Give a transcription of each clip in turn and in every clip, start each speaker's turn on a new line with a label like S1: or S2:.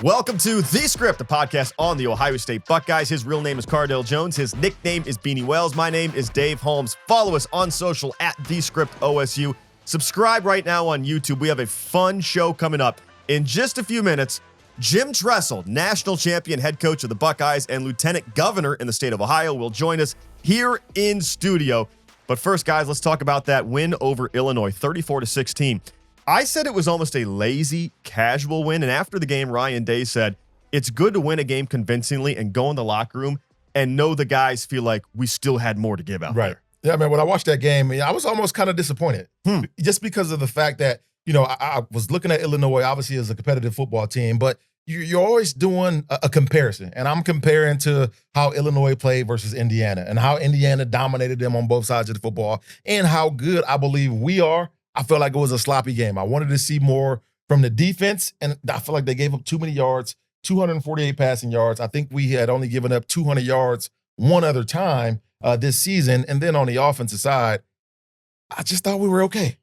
S1: Welcome to The Script, a podcast on the Ohio State Buckeyes. His real name is Cardale Jones. His nickname is Beanie Wells. My name is Dave Holmes. Follow us on social at The Script OSU. Subscribe right now on YouTube. We have a fun show coming up in just a few minutes. Jim Tressel, national champion head coach of the Buckeyes and lieutenant governor in the state of Ohio, will join us here in studio. But first, guys, let's talk about that win over Illinois, 34-16. I said it was almost a lazy, casual win, and after the game, Ryan Day said, it's good to win a game convincingly and go in the locker room and know the guys feel like we still had more to give out there.
S2: Yeah, man, when I watched that game, I was almost kind of disappointed just because of the fact that, I was looking at Illinois, obviously, as a competitive football team, but you're always doing a comparison, and I'm comparing to how Illinois played versus Indiana and how Indiana dominated them on both sides of the football and how good I believe we are. I felt like it was a sloppy game. I wanted to see more from the defense, and I feel like they gave up too many yards, 248 passing yards. I think we had only given up 200 yards one other time this season, and then on the offensive side, I just thought we were okay.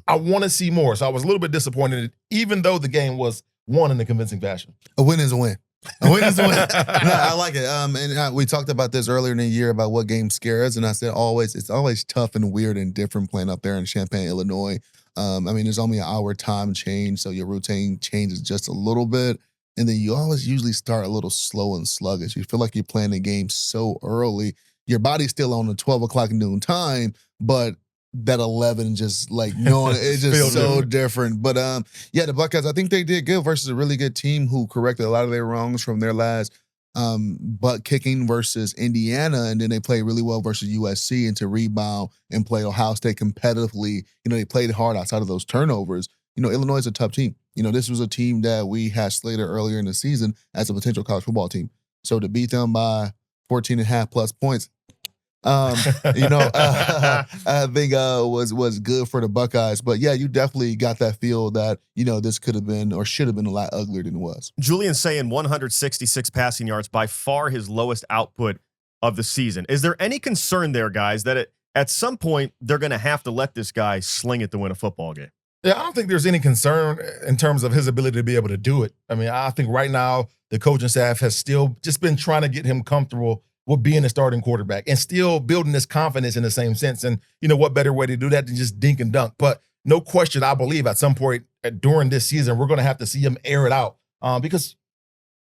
S2: I want to see more, so I was a little bit disappointed, even though the game was won in a convincing fashion.
S3: A win is a win. A win is a win. No, I like it. And we talked about this earlier in the year about what games scare us, and I said it's always tough and weird and different playing up there in Champaign, Illinois. There's only an hour time change, so your routine changes just a little bit, and then you always usually start a little slow and sluggish. You feel like you're playing the game so early. Your body's still on the 12 o'clock noon time, but that 11 just it's just so different. But the Buckeyes, I think they did good versus a really good team who corrected a lot of their wrongs from their last butt kicking versus Indiana, and then they played really well versus USC and to rebound and play Ohio State competitively. They played hard outside of those turnovers. Illinois is a tough team. This was a team that we had slated earlier in the season as a potential college football team. So to beat them by 14.5 plus points, I think was good for the Buckeyes. But yeah, you definitely got that feel that, this could have been or should have been a lot uglier than it was.
S1: Julian saying 166 passing yards, by far his lowest output of the season. Is there any concern there, guys, that at some point they're going to have to let this guy sling it to win a football game?
S2: Yeah, I don't think there's any concern in terms of his ability to be able to do it. I think right now the coaching staff has still just been trying to get him comfortable with being a starting quarterback and still building this confidence in the same sense. And what better way to do that than just dink and dunk? But no question, I believe at some point during this season, we're going to have to see him air it out because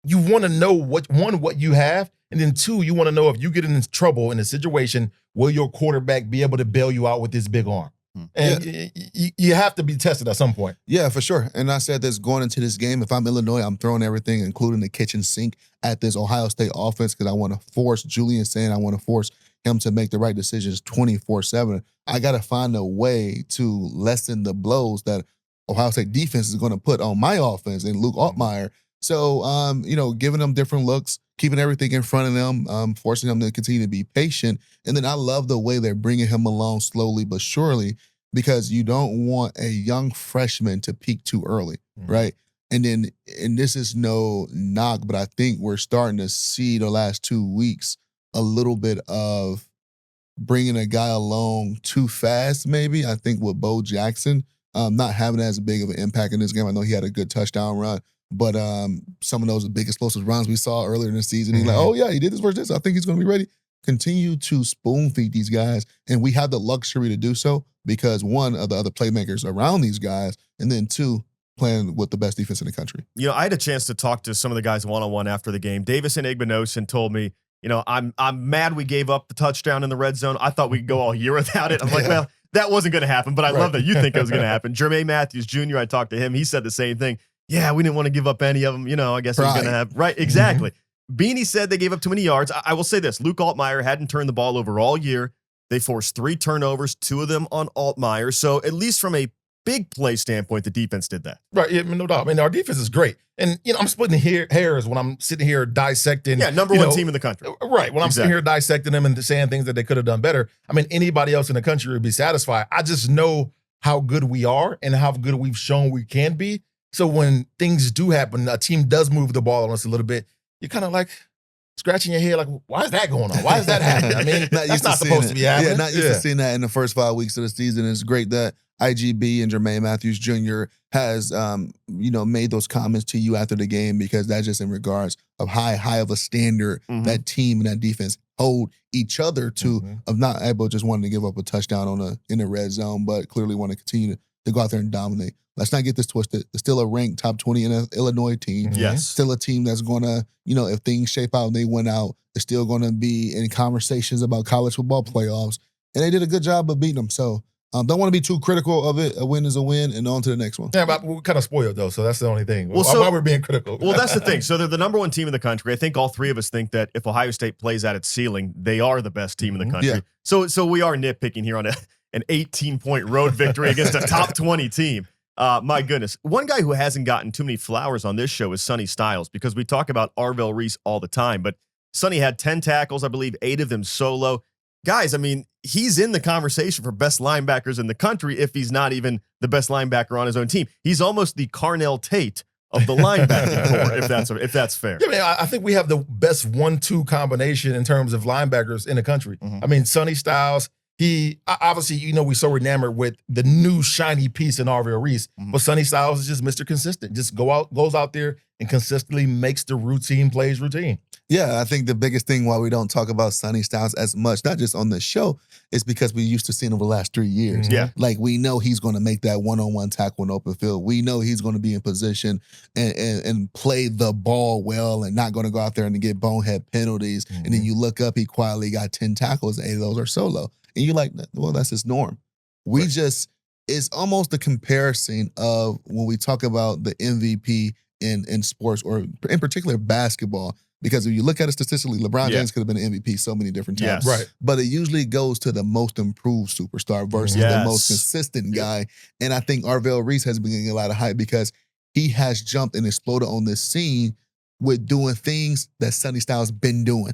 S2: you want to know what you have. And then two, you want to know if you get in trouble in a situation, will your quarterback be able to bail you out with his big arm? And you have to be tested at some point.
S3: Yeah, for sure. And I said this going into this game, if I'm Illinois, I'm throwing everything, including the kitchen sink, at this Ohio State offense because I want to force Julian saying I want to force him to make the right decisions 24/7. I got to find a way to lessen the blows that Ohio State defense is going to put on my offense and Luke Altmaier. So, giving them different looks, keeping everything in front of them, forcing them to continue to be patient. And then I love the way they're bringing him along slowly but surely because you don't want a young freshman to peak too early, right? And this is no knock, but I think we're starting to see the last 2 weeks a little bit of bringing a guy along too fast, maybe. I think with Bo Jackson not having as big of an impact in this game. I know he had a good touchdown run, but some of those big explosive runs we saw earlier in the season, he's like, oh, yeah, he did this versus this. I think he's going to be ready. Continue to spoon feed these guys, and we have the luxury to do so because, one, of the other playmakers around these guys, and then two, playing with the best defense in the country.
S1: I had a chance to talk to some of the guys one-on-one after the game. Davis and Igbinosin told me, I'm mad we gave up the touchdown in the red zone. I thought we'd go all year without it. I'm like, well, that wasn't going to happen, but I love that you think it was going to happen. Jermaine Matthews Jr., I talked to him. He said the same thing. Yeah, we didn't want to give up any of them. I guess it was going to have. Right, exactly. Beanie said they gave up too many yards. I will say this. Luke Altmaier hadn't turned the ball over all year. They forced 3 turnovers, 2 of them on Altmaier. So at least from a big play standpoint, the defense did that.
S2: Right, yeah, no doubt. Our defense is great. And, I'm splitting hairs when I'm sitting here dissecting.
S1: Yeah, number one team in the country.
S2: Right, when I'm sitting here dissecting them and saying things that they could have done better. Anybody else in the country would be satisfied. I just know how good we are and how good we've shown we can be. So when things do happen, a team does move the ball on us a little bit, you're kind of like scratching your head like, why is that going on? Why is that happening? That's not supposed to be happening.
S3: Yeah, not used to seeing that in the first 5 weeks of the season. It's great that IGB and Jermaine Matthews Jr. has, made those comments to you after the game, because that's just in regards of high of a standard that team and that defense hold each other to, of not able just wanting to give up a touchdown in the red zone, but clearly want to continue to go out there and dominate. Let's not get this twisted. It's still a ranked top 20 in Illinois team.
S1: Yes.
S3: Still a team that's going to, if things shape out and they win out, they're still going to be in conversations about college football playoffs. And they did a good job of beating them. So don't want to be too critical of it. A win is a win, and on to the next one.
S2: Yeah, but we're kind of spoiled, though, so that's the only thing.
S1: Well,
S2: Why we're being critical.
S1: Well, that's the thing. So they're the number one team in the country. I think all three of us think that if Ohio State plays at its ceiling, they are the best team in the country.
S3: Yeah.
S1: So we are nitpicking here on an 18-point road victory against a top 20 team. My goodness. One guy who hasn't gotten too many flowers on this show is Sonny Styles, because we talk about Arvell Reese all the time, but Sonny had 10 tackles, I believe 8 of them solo. Guys, I mean, he's in the conversation for best linebackers in the country if he's not even the best linebacker on his own team. He's almost the Carnell Tate of the linebacking corps, if that's fair.
S2: Yeah, man, I think we have the best 1-2 combination in terms of linebackers in the country. I mean, Sonny Styles, he obviously, we so enamored with the new shiny piece in Arvell Reese, but Sonny Styles is just Mr. Consistent. Just goes out there and consistently makes the routine plays routine.
S3: Yeah, I think the biggest thing why we don't talk about Sonny Styles as much, not just on the show, is because we used to see him over the last 3 years.
S1: Yeah.
S3: Like, we know he's going to make that one-on-one tackle in open field. We know he's going to be in position and play the ball well and not going to go out there and get bonehead penalties. And then you look up, he quietly got 10 tackles, 8 of those are solo. And you're like, well, that's his norm. It's almost a comparison of when we talk about the MVP in sports, or in particular basketball, because if you look at it statistically, LeBron James could have been an MVP so many different times.
S1: Yes.
S2: Right.
S3: But it usually goes to the most improved superstar versus the most consistent guy. And I think Arvell Reese has been getting a lot of hype because he has jumped and exploded on this scene with doing things that Sonny Styles been doing.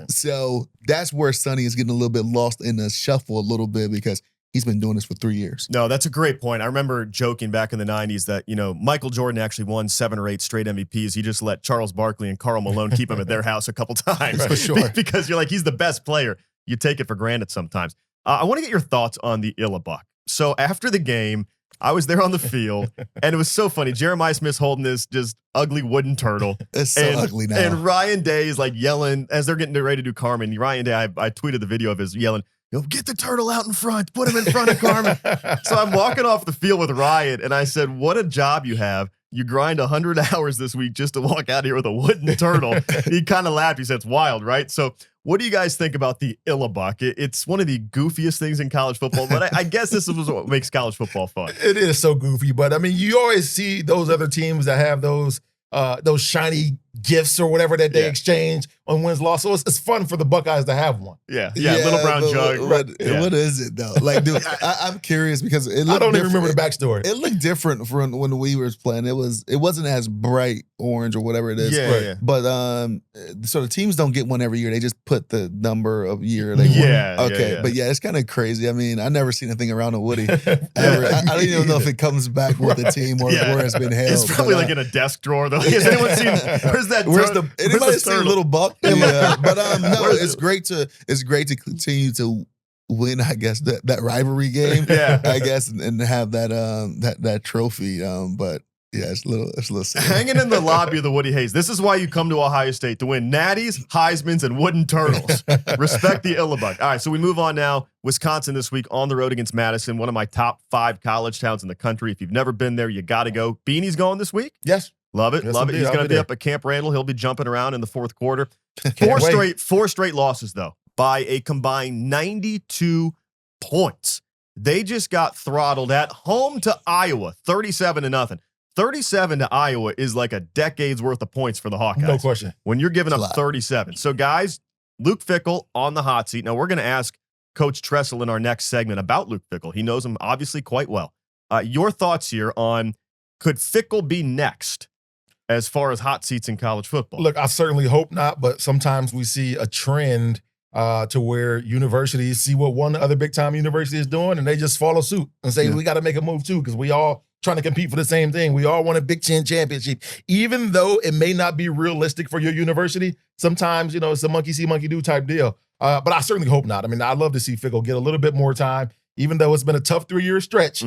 S3: So that's where Sonny is getting a little bit lost in the shuffle a little bit, because he's been doing this for 3 years.
S1: No, that's a great point. I remember joking back in the 90s that, Michael Jordan actually won 7 or 8 straight MVPs. He just let Charles Barkley and Karl Malone keep him at their house a couple times.
S3: For sure.
S1: Because you're like, he's the best player. You take it for granted sometimes. I want to get your thoughts on the Illibuck. So after the game, I was there on the field, and it was so funny. Jeremiah Smith's holding this just ugly wooden turtle.
S3: It's so ugly now.
S1: And Ryan Day is like yelling as they're getting ready to do Carmen. Ryan Day, I tweeted the video of his yelling, get the turtle out in front. Put him in front of Carmen. So I'm walking off the field with Ryan, and I said, what a job you have. You grind 100 hours this week just to walk out here with a wooden turtle. He kind of laughed. He said, it's wild, right? So what do you guys think about the Illibuck? It's one of the goofiest things in college football, but I guess this is what makes college football fun.
S2: It is so goofy, but I mean, you always see those other teams that have those shiny gifts or whatever that they exchange on wins loss. So it's fun for the Buckeyes to have one.
S1: Yeah, little brown jug.
S3: What is it though? Like, dude, I'm curious because it looked
S2: I don't even remember the backstory.
S3: It looked different from when we were playing. It wasn't as bright orange or whatever it is.
S1: Yeah.
S3: But so the teams don't get one every year. They just put the number of year they
S1: won.
S3: Okay. But yeah, it's kind of crazy. I mean, I never seen anything around a Woody ever. I don't even know if it comes back with the team or where it's been held.
S1: It's probably like in a desk drawer though. Has anyone seen
S3: anybody seen Little Buck? Yeah. But no, it's great to continue to win, I guess, that rivalry game. I guess, and have that trophy. But yeah, it's a little sad.
S1: Hanging in the lobby of the Woody Hayes. This is why you come to Ohio State, to win natties, Heismans, and wooden turtles. Respect the Illibuck. All right, so we move on now. Wisconsin this week on the road against Madison, one of my top 5 college towns in the country. If you've never been there, you got to go. Beanie's going this week?
S2: Yes.
S1: Love it.
S2: Yes,
S1: Love it.
S2: indeed.
S1: He's going to be up at Camp Randall. He'll be jumping around in the fourth quarter. Four straight losses, though, by a combined 92 points. They just got throttled at home to Iowa, 37-0. 37 to Iowa is like a decade's worth of points for the Hawkeyes.
S2: No question.
S1: When you're giving up 37. So, guys, Luke Fickell on the hot seat. Now, we're going to ask Coach Tressel in our next segment about Luke Fickell. He knows him obviously quite well. Your thoughts here on, could Fickell be next as far as hot seats in college football?
S2: Look, I certainly hope not, but sometimes we see a trend to where universities see what one other big-time university is doing, and they just follow suit and say, we got to make a move too, because we all trying to compete for the same thing. We all want a Big Ten championship. Even though it may not be realistic for your university, sometimes, it's a monkey see, monkey do type deal. But I certainly hope not. I mean, I'd love to see Fickell get a little bit more time, even though it's been a tough 3-year stretch,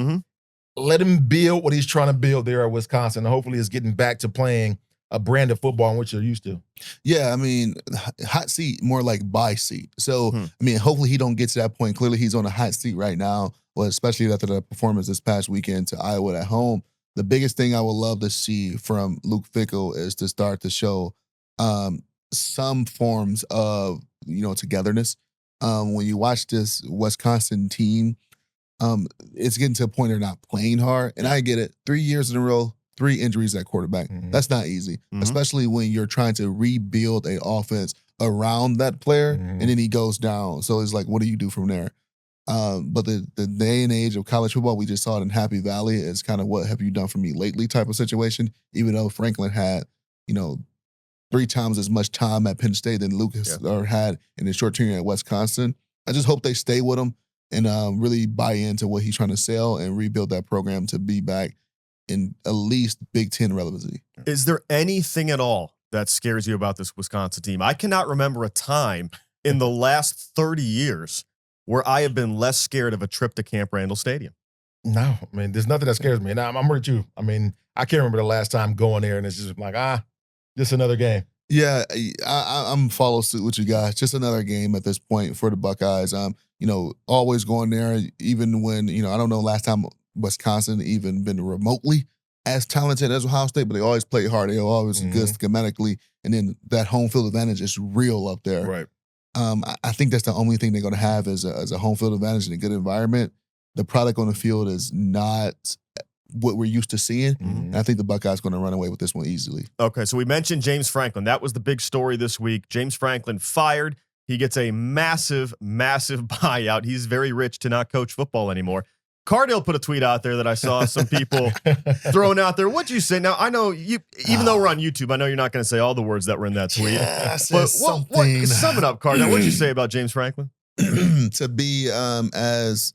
S2: let him build what he's trying to build there at Wisconsin. And hopefully, it's getting back to playing a brand of football in which you're used to.
S3: Yeah, I mean, hot seat, more like buy seat. So, I mean, hopefully he don't get to that point. Clearly, he's on a hot seat right now, well, especially after the performance this past weekend to Iowa at home. The biggest thing I would love to see from Luke Fickell is to start to show some forms of, togetherness. When you watch this Wisconsin team, it's getting to a point they're not playing hard. And I get it. 3 years in a row, 3 injuries at quarterback. That's not easy, especially when you're trying to rebuild a offense around that player and then he goes down. So it's like, what do you do from there? But the day and age of college football, we just saw it in Happy Valley. It's kind of what have you done for me lately type of situation, even though Franklin had, 3 times as much time at Penn State than Lucas had in his short tenure at Wisconsin. I just hope they stay with him and really buy into what he's trying to sell and rebuild that program to be back in at least Big Ten relevancy.
S1: Is there anything at all that scares you about this Wisconsin team? I cannot remember a time in the last 30 years where I have been less scared of a trip to Camp Randall Stadium.
S2: No, I mean, there's nothing that scares me. And I'm with you. I mean, I can't remember the last time going there and it's just like, just another game.
S3: Yeah, I'm follow suit with you guys. Just another game at this point for the Buckeyes. Always going there, even when, I don't know last time Wisconsin even been remotely as talented as Ohio State, but they always play hard. They're always good schematically. And then that home field advantage is real up there.
S2: Right.
S3: I think that's the only thing they're going to have is a home field advantage in a good environment. The product on the field is not what we're used to seeing. And I think the Buckeyes going to run away with this one easily.
S1: Okay, so we mentioned James Franklin. That was the big story this week. James Franklin fired. He gets a massive, massive buyout. He's very rich to not coach football anymore. Cardale put a tweet out there that I saw some people throwing out there. What'd you say? Now, I know you, even though we're on YouTube, I know you're not going to say all the words that were in that tweet. But sum it up, Cardale. What'd you say about James Franklin?
S3: To be as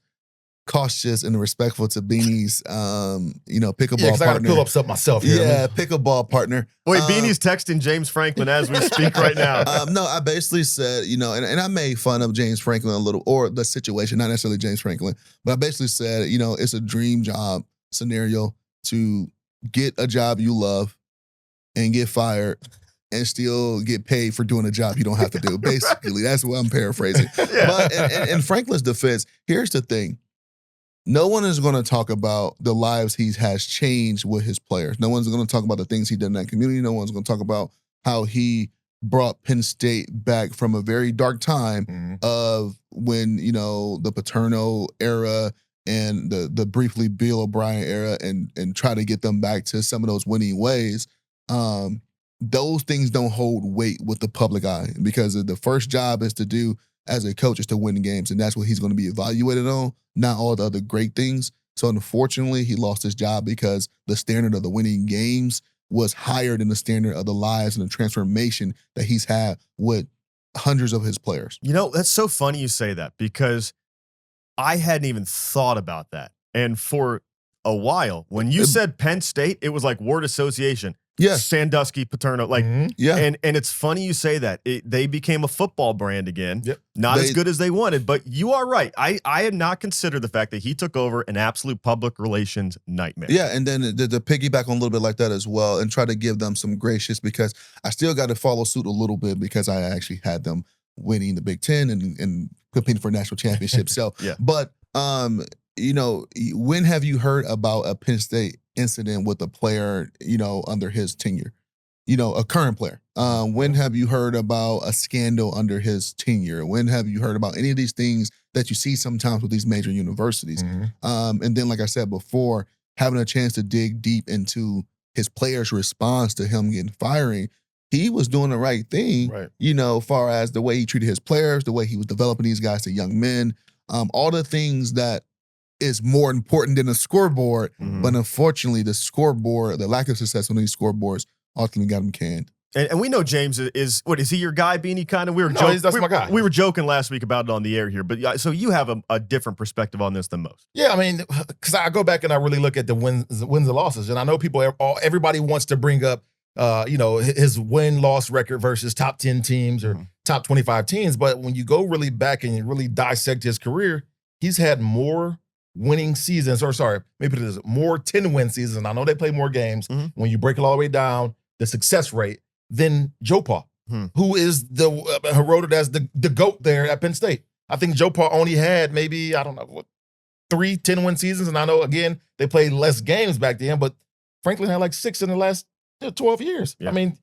S3: cautious and respectful to Beanie's, pickleball partner.
S2: I got to pull up something myself here.
S3: Yeah, pickleball partner.
S1: Wait, Beanie's texting James Franklin as we speak right now.
S3: No, I basically said, and I made fun of James Franklin a little, or the situation, not necessarily James Franklin, but I basically said, it's a dream job scenario to get a job you love and get fired and still get paid for doing a job you don't have to do. Basically, that's what I'm paraphrasing. But in Franklin's defense, here's the thing. No one is going to talk about the lives he has changed with his players. No one's going to talk about the things he did in that community. No one's going to talk about how he brought Penn State back from a very dark time of when, the Paterno era and the briefly Bill O'Brien era and try to get them back to some of those winning ways. Those things don't hold weight with the public eye because the first job is to do as a coach is to win games, and that's what he's going to be evaluated on, not all the other great things. So unfortunately, he lost his job because the standard of the winning games was higher than the standard of the lives and the transformation that he's had with hundreds of his players.
S1: That's so funny you say that because I hadn't even thought about that. And for a while, when you said Penn State, it was like word association.
S3: Yes.
S1: Sandusky, Paterno, and it's funny you say that. They became a football brand again. Not as good as they wanted, but you are right. I had not considered the fact that he took over an absolute public relations nightmare.
S3: Yeah, and then to piggyback on a little bit like that as well and try to give them some gracious because I still got to follow suit a little bit because I actually had them winning the Big Ten and competing for national championships. So, but when have you heard about a Penn State incident with a player, under his tenure, a current player? When have you heard about a scandal under his tenure? When have you heard about any of these things that you see sometimes with these major universities? And then, like I said before, having a chance to dig deep into his players' response to him getting firing, he was doing the right thing, as far as the way he treated his players, the way he was developing these guys to young men, all the things that is more important than the scoreboard, but unfortunately the scoreboard, the lack of success on these scoreboards ultimately got him canned.
S1: And we know James is he your guy, Beanie? Kind of.
S2: That's my guy.
S1: We were joking last week about it on the air here, but so you have a different perspective on this than most.
S2: Yeah, I mean, because I go back and I really look at the wins and losses, and I know everybody wants to bring up, his win-loss record versus top 10 teams or top 25 teams, but when you go really back and you really dissect his career, he's had more winning seasons, or sorry, maybe there's more 10-win seasons. I know they play more games. When you break it all the way down, the success rate, than Joe Pa, who is heralded as the GOAT there at Penn State. I think Joe Pa only had maybe, I don't know, 3 10-win seasons. And I know, again, they played less games back then, but Franklin had like 6 in the last 12 years. Yeah. I mean,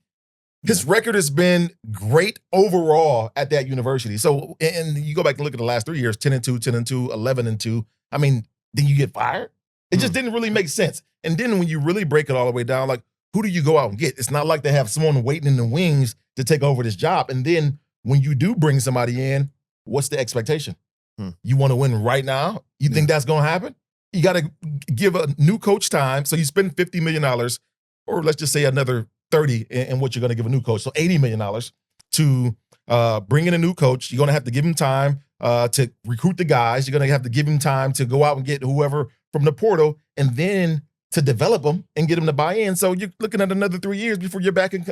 S2: his record has been great overall at that university. So, and you go back and look at the last 3 years, 10-2, 10-2, 11-2. I mean, then you get fired? It just didn't really make sense. And then when you really break it all the way down, like, who do you go out and get? It's not like they have someone waiting in the wings to take over this job. And then when you do bring somebody in, what's the expectation? You want to win right now? You think that's going to happen? You got to give a new coach time. So you spend $50 million, or let's just say another 30 in what you're going to give a new coach. So $80 million to bring in a new coach. You're going to have to give him time to recruit the guys. You're going to have to give him time to go out and get whoever from the portal, and then to develop them and get them to buy in. So you're looking at another 3 years before you're back in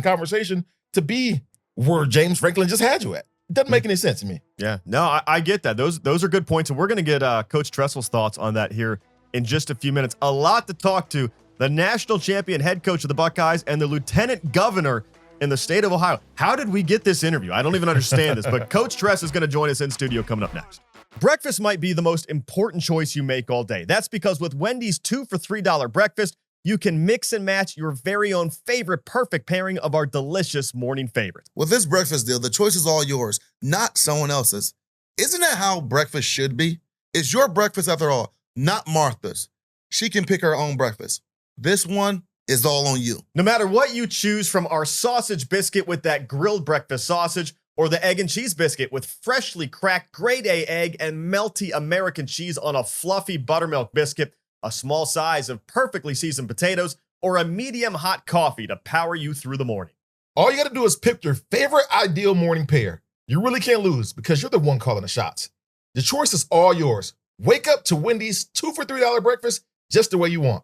S2: conversation to be where James Franklin just had you at. It doesn't make any sense to me.
S1: Yeah, no, I get that. Those are good points, and we're going to get Coach Tressel's thoughts on that here in just a few minutes. A lot to talk to. The national champion head coach of the Buckeyes and the lieutenant governor in the state of Ohio. How did we get this interview? I don't even understand this, but Coach Tress is going to join us in studio coming up next. Breakfast might be the most important choice you make all day. That's because with Wendy's 2 for $3 breakfast, you can mix and match your very own favorite perfect pairing of our delicious morning favorites.
S3: With this breakfast deal, the choice is all yours, not someone else's. Isn't that how breakfast should be? It's your breakfast after all, not Martha's. She can pick her own breakfast. This one is all on you.
S1: No matter what you choose, from our sausage biscuit with that grilled breakfast sausage, or the egg and cheese biscuit with freshly cracked grade A egg and melty American cheese on a fluffy buttermilk biscuit, a small size of perfectly seasoned potatoes, or a medium hot coffee to power you through the morning.
S2: All you got to do is pick your favorite ideal morning pair. You really can't lose because you're the one calling the shots. The choice is all yours. Wake up to Wendy's 2 for $3 breakfast just the way you want.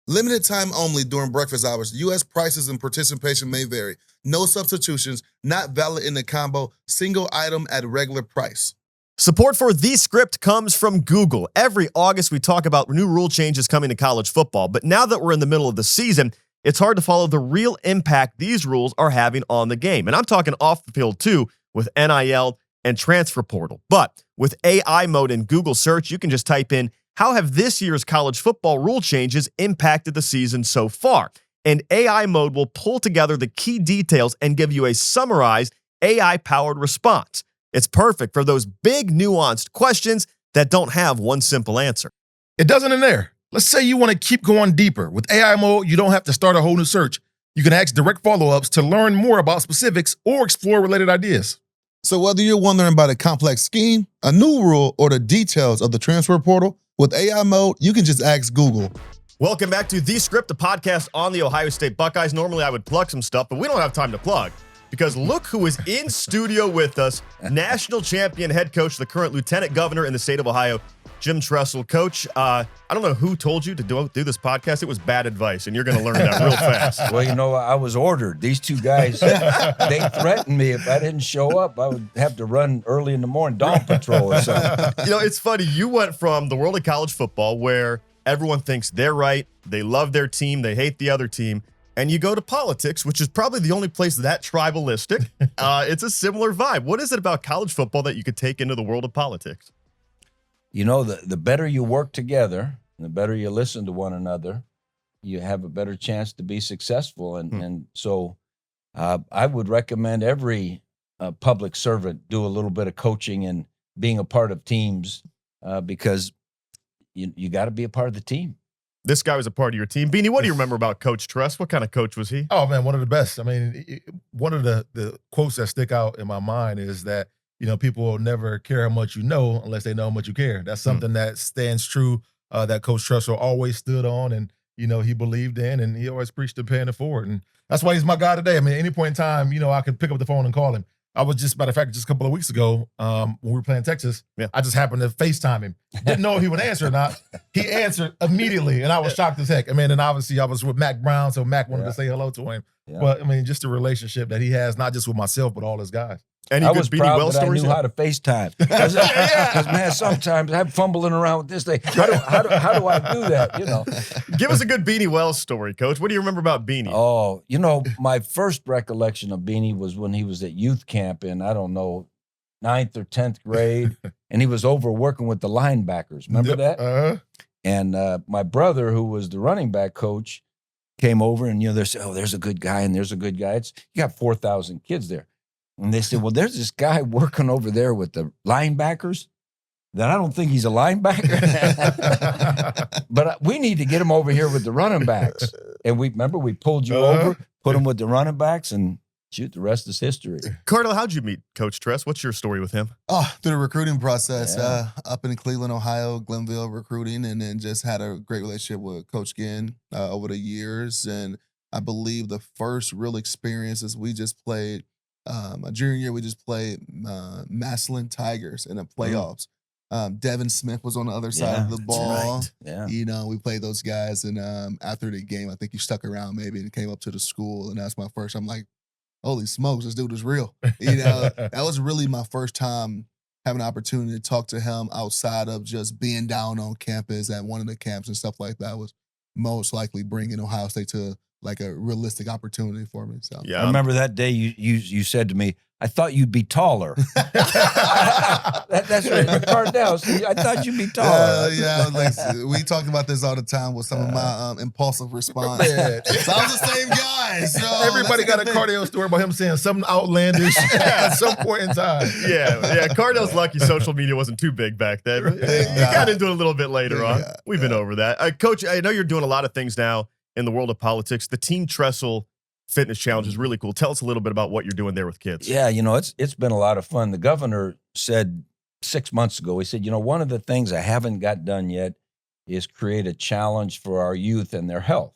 S3: Limited time only during breakfast hours. U.S. prices and participation may vary. No substitutions, not valid in the combo, single item at regular price.
S1: Support for The Script comes from Google. Every August, we talk about new rule changes coming to college football. But now that we're in the middle of the season, it's hard to follow the real impact these rules are having on the game. And I'm talking off the field, too, with NIL and transfer portal. But with AI mode in Google search, you can just type in, how have this year's college football rule changes impacted the season so far? And AI mode will pull together the key details and give you a summarized AI-powered response. It's perfect for those big, nuanced questions that don't have one simple answer.
S2: It doesn't in there. Let's say you want to keep going deeper. With AI mode, you don't have to start a whole new search. You can ask direct follow-ups to learn more about specifics or explore related ideas.
S3: So whether you're wondering about a complex scheme, a new rule, or the details of the transfer portal, with AI mode, you can just ask Google.
S1: Welcome back to The Script, the podcast on the Ohio State Buckeyes. Normally, I would plug some stuff, but we don't have time to plug because look who is in studio with us, national champion head coach, the current lieutenant governor in the state of Ohio, Jim Tressel. Coach, I don't know who told you to do this podcast. It was bad advice, and you're going to learn that real fast.
S4: Well, you know, I was ordered. These two guys, they threatened me if I didn't show up, I would have to run early in the morning, dawn patrol or something.
S1: You know, it's funny. You went from the world of college football where everyone thinks they're right, they love their team, they hate the other team, and you go to politics, which is probably the only place that tribalistic. It's a similar vibe. What is it about college football that you could take into the world of politics?
S4: You know, the better you work together, the better you listen to one another, you have a better chance to be successful. And so I would recommend every public servant do a little bit of coaching and being a part of teams because you got to be a part of the team.
S1: This guy was a part of your team. Beanie, what do you remember about Coach Tress? What kind of coach was he?
S2: Oh, man, one of the best. I mean, one of the quotes that stick out in my mind is that, you know, people will never care how much you know unless they know how much you care. That's something that stands true, that Coach Tressel always stood on and, you know, he believed in, and he always preached to paying it forward. And that's why he's my guy today. I mean, at any point in time, you know, I could pick up the phone and call him. I was just, matter of fact, just a couple of weeks ago, when we were playing Texas, I just happened to FaceTime him. Didn't know if he would answer or not. He answered immediately, and I was shocked as heck. I mean, and obviously I was with Mac Brown, so Mac wanted to say hello to him. Yeah. But, I mean, just the relationship that he has, not just with myself, but all his guys.
S1: Any
S4: I
S1: good
S4: was
S1: Beanie
S4: proud
S1: Wells
S4: that I
S1: stories?
S4: knew how to FaceTime. Because man, sometimes I'm fumbling around with this thing. How do I do that? You know.
S1: Give us a good Beanie Wells story, Coach. What do you remember about Beanie?
S4: Oh, my first recollection of Beanie was when he was at youth camp in, I don't know, 9th or 10th grade, and he was over working with the linebackers. Remember that?
S2: Uh-huh.
S4: And my brother, who was the running back coach, came over, and they said, "Oh, there's a good guy, and there's a good guy." You got 4,000 kids there, and they said, "Well, there's this guy working over there with the linebackers. That I don't think he's a linebacker, but we need to get him over here with the running backs." And we pulled you over, put him with the running backs, and shoot, the rest is history.
S1: Cardale, how'd you meet Coach Tress? What's your story with him?
S3: Oh, through the recruiting process,
S4: Yeah.
S3: up in Cleveland, Ohio, Glenville recruiting, and then just had a great relationship with Coach Ginn over the years. And I believe the first real experiences we just played, my junior year, we just played Massillon Tigers in the playoffs. Devin Smith was on the other side of the ball.
S1: Right.
S4: Yeah.
S3: We played those guys, and after the game, I think you stuck around maybe and came up to the school, and that's my first. I'm like, holy smokes, this dude is real. That was really my first time having an opportunity to talk to him outside of just being down on campus at one of the camps and stuff like that. Was most likely bringing Ohio State to like a realistic opportunity for me. So
S1: Yeah.
S4: I remember that day you said to me, "I thought you'd be taller." That's right, Cardale. I thought you'd be taller.
S3: we talked about this all the time with some of my impulsive response.
S2: Man.
S3: So I was the same guy. So
S2: Everybody got a Cardale story about him saying something outlandish at some point in time.
S1: Yeah. Cardale's lucky social media wasn't too big back then. You got into it a little bit later on. We've been over that. Coach, I know you're doing a lot of things now in the world of politics. The Team Tressel Fitness Challenge is really cool. Tell us a little bit about what you're doing there with kids.
S4: Yeah, it's been a lot of fun. The governor said 6 months ago, he said, one of the things I haven't got done yet is create a challenge for our youth and their health.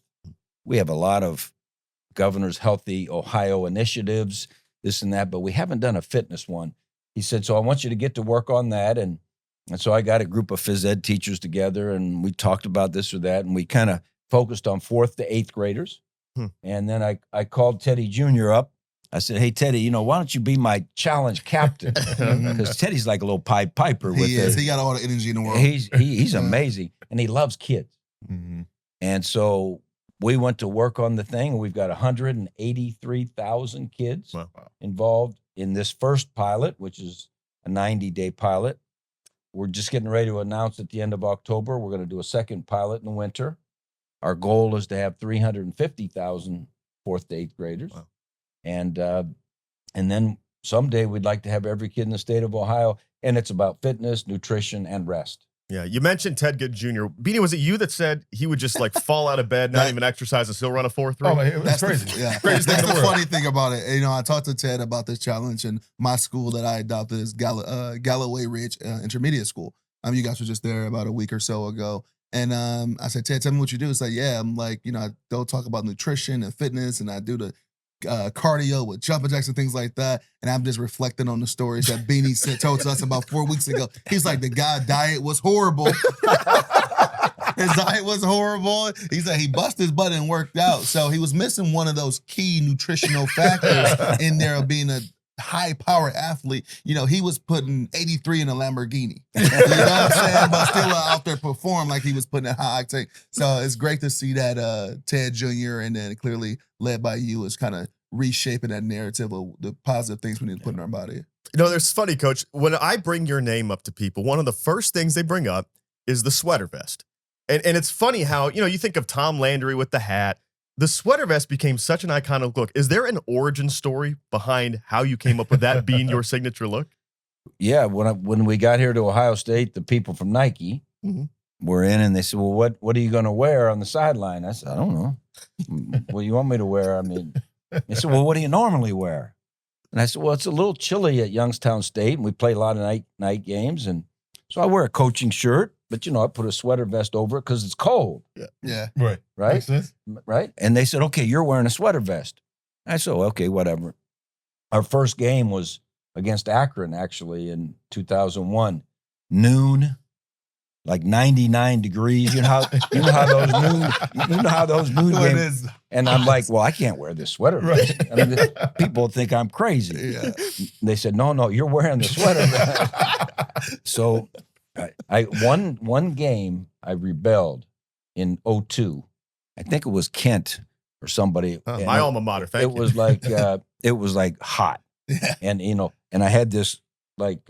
S4: We have a lot of Governor's Healthy Ohio initiatives, this and that, but we haven't done a fitness one. He said, so I want you to get to work on that. And so I got a group of phys ed teachers together, and we talked about this or that, and we kind of focused on 4th to 8th graders. And then I called Teddy Jr. up. I said, "Hey, Teddy, why don't you be my challenge captain?" Because Teddy's like a little Pied Piper.
S3: He is. He got all the energy in the world.
S4: He's amazing, and he loves kids.
S2: Mm-hmm.
S4: And so we went to work on the thing, and we've got 183,000 kids involved in this first pilot, which is a 90-day pilot. We're just getting ready to announce at the end of October, we're going to do a second pilot in the winter. Our goal is to have 350,000 4th to 8th graders.
S1: Wow.
S4: And then someday we'd like to have every kid in the state of Ohio, and it's about fitness, nutrition, and rest.
S1: Yeah, you mentioned Ted Good Jr. Beanie, was it you that said he would just like fall out of bed, not even exercise, and still run a 4.3?
S2: Oh, man, that's crazy.
S3: That's the funny thing about it. I talked to Ted about this challenge, and my school that I adopted is Galloway Ridge Intermediate School. You guys were just there about a week or so ago. And I said, Ted, tell me what you do. It's like, yeah, I'm like, I don't talk about nutrition and fitness, and I do the cardio with jumping jacks and things like that. And I'm just reflecting on the stories that Beanie told us about 4 weeks ago. He's like, the guy's diet was horrible. His diet was horrible. He said he busted his butt and worked out. So he was missing one of those key nutritional factors in there of being a high-power athlete. He was putting 83 in a Lamborghini. You know what I'm saying? But still out there perform like he was putting a high octane. So it's great to see that Ted Jr. and then clearly led by you is kind of reshaping that narrative of the positive things we need to put in our body.
S1: There's funny, Coach. When I bring your name up to people, one of the first things they bring up is the sweater vest. And it's funny how, you think of Tom Landry with the hat. The sweater vest became such an iconic look. Is there an origin story behind how you came up with that being your signature look?
S4: Yeah, when we got here to Ohio State, the people from Nike were in, and they said, "Well, what are you going to wear on the sideline?" I said, "I don't know. What do you want me to wear?" They said, "Well, what do you normally wear?" And I said, "Well, it's a little chilly at Youngstown State, and we play a lot of night games, and so I wear a coaching shirt, but I put a sweater vest over it because it's cold."
S3: Yeah.
S2: Right.
S4: Right?
S2: Makes sense.
S4: Right? And they said, "Okay, you're wearing a sweater vest." I said, "Okay, whatever." Our first game was against Akron, actually, in 2001. Noon, like 99 degrees. You know how those noon games. And I'm like, well, I can't wear this sweater.
S2: Right.
S4: I mean, people think I'm crazy.
S3: Yeah.
S4: They said, no, you're wearing the sweater. So one game I rebelled in 2002. I think it was Kent or somebody.
S1: My alma mater. Thank you.
S4: It was like hot.
S3: Yeah.
S4: And, and I had this like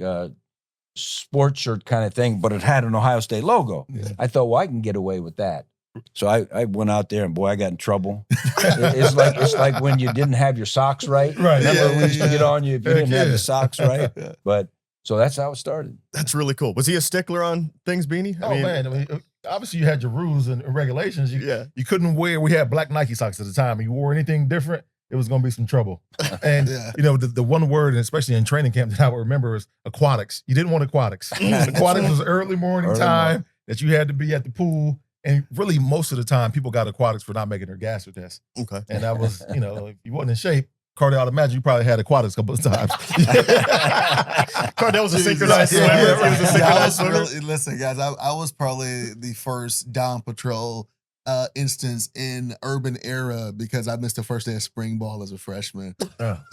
S4: sports shirt kind of thing, but it had an Ohio State logo.
S3: Yeah.
S4: I thought, well, I can get away with that. So I went out there and boy, I got in trouble. It's like when you didn't have your socks right.
S2: Right.
S4: Remember we used to get on you if you
S2: Heck
S4: didn't have
S2: yeah.
S4: the socks right.
S3: Yeah.
S4: But so that's how it started.
S1: That's really cool. Was he a stickler on things, Beanie?
S2: Man, I mean, obviously you had your rules and regulations. You couldn't wear. We had black Nike socks at the time. You wore anything different, it was going to be some trouble. And
S3: Yeah.
S2: the one word, and especially in training camp, that I would remember is aquatics. You didn't want aquatics. Aquatics was early morning time that you had to be at the pool. And really, most of the time, people got aquatics for not making their gasser test.
S1: Okay.
S2: And that was, if you wasn't in shape, Cardale, I'd imagine you probably had aquatics a couple of times.
S1: Cardale was a synchronized swimmer.
S2: Yeah.
S1: He was a
S3: Yeah, I
S1: synchronized
S3: was
S1: swimmer.
S3: really, listen, guys, I was probably the first down patrol instance in urban era because I missed the first day of spring ball as a freshman.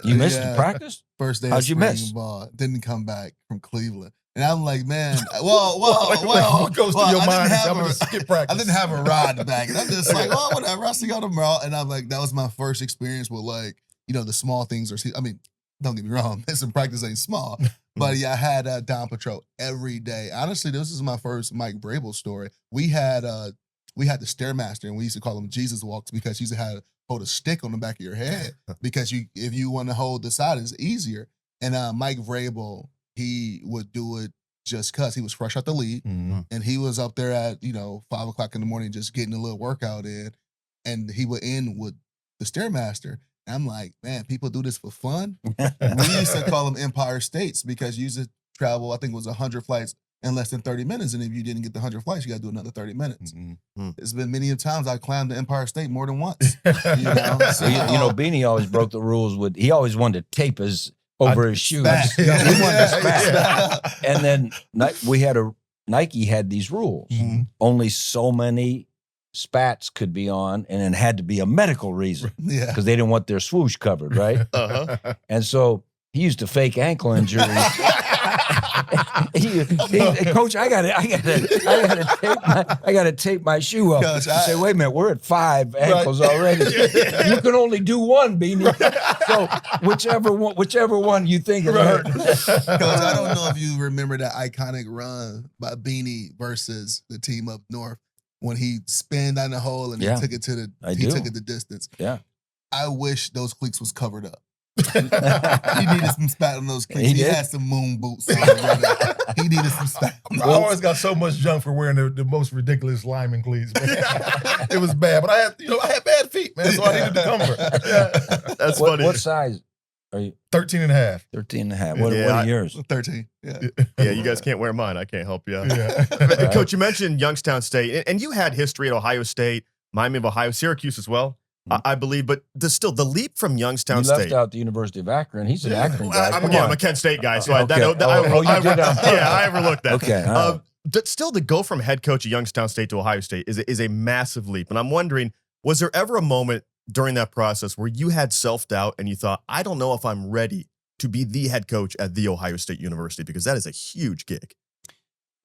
S4: You missed
S3: Yeah.
S4: the practice?
S3: First day
S4: How'd
S3: of
S4: you
S3: spring
S4: miss?
S3: ball. Didn't come back from Cleveland. And I'm like, man,
S2: What goes through your mind? I'm going to skip practice.
S3: I didn't have a ride back. And I'm just like, well, whatever. I'll see y'all tomorrow. And I'm like, that was my first experience with the small things. Don't get me wrong. Missing practice ain't small. But yeah, I had down patrol every day. Honestly, this is my first Mike Vrabel story. We had the Stairmaster, and we used to call them Jesus walks because you used to hold a stick on the back of your head because if you want to hold the side, it's easier. And Mike Vrabel, he would do it just because he was fresh out the league.
S2: Mhm.
S3: And he was up there at, 5 o'clock in the morning just getting a little workout in. And he would end with the Stairmaster. And I'm like, man, people do this for fun. We used to call them Empire States because you used to travel, I think it was 100 flights in less than 30 minutes. And if you didn't get the 100 flights, you got to do another 30 minutes.
S2: Mhm.
S3: It's been many times I climbed the Empire State more than once. So,
S4: Beanie always broke the rules he always wanted to tape his over his shoes.
S3: Spat.
S4: We wanted to spat.
S3: Yeah.
S4: And then Nike had these rules.
S2: Mhm.
S4: Only so many spats could be on, and it had to be a medical reason
S3: Yeah.
S4: because they didn't want their swoosh covered, right?
S1: Uh-huh.
S4: And so he used to fake ankle injuries. Coach, I gotta tape my shoe up.
S3: Coach,
S4: I say, wait a minute, we're at 5 ankles already. You can only do one, Beanie. So whichever one you think is hurting.
S3: Coach, I don't know if you remember that iconic run by Beanie versus the team up north when he spun down the hole and
S4: Yeah.
S3: he took it the distance.
S4: Yeah.
S3: I wish those cleats was covered up. He needed some spat on those cleats. He
S4: did?
S3: had some moon boots on. He needed some spat.
S2: I always got so much junk for wearing the most ridiculous lineman cleats, man. It was bad, but I had bad feet, man, so I needed the comfort. Yeah.
S1: That's
S4: What
S1: funny.
S4: size are you?
S2: 13 and a half.
S4: 13 and a half. What
S1: Yeah,
S4: are yours?
S3: 13. Yeah.
S1: Yeah, you guys can't wear mine. I can't help you.
S2: Yeah.
S1: Coach, you mentioned Youngstown State, and you had history at Ohio State, Miami of Ohio, Syracuse as well, I believe. But the leap from Youngstown
S4: You
S1: State.
S4: left out the University of Akron. He's an Akron guy.
S1: I'm
S4: Come
S1: a
S4: on.
S1: Kent State guy, so
S4: Okay.
S1: I
S4: You did that.
S1: I overlooked that.
S4: Okay. all right.
S1: Still, to go from head coach at Youngstown State to Ohio State is a massive leap. And I'm wondering, was there ever a moment during that process where you had self-doubt and you thought, I don't know if I'm ready to be the head coach at the Ohio State University? Because that is a huge gig.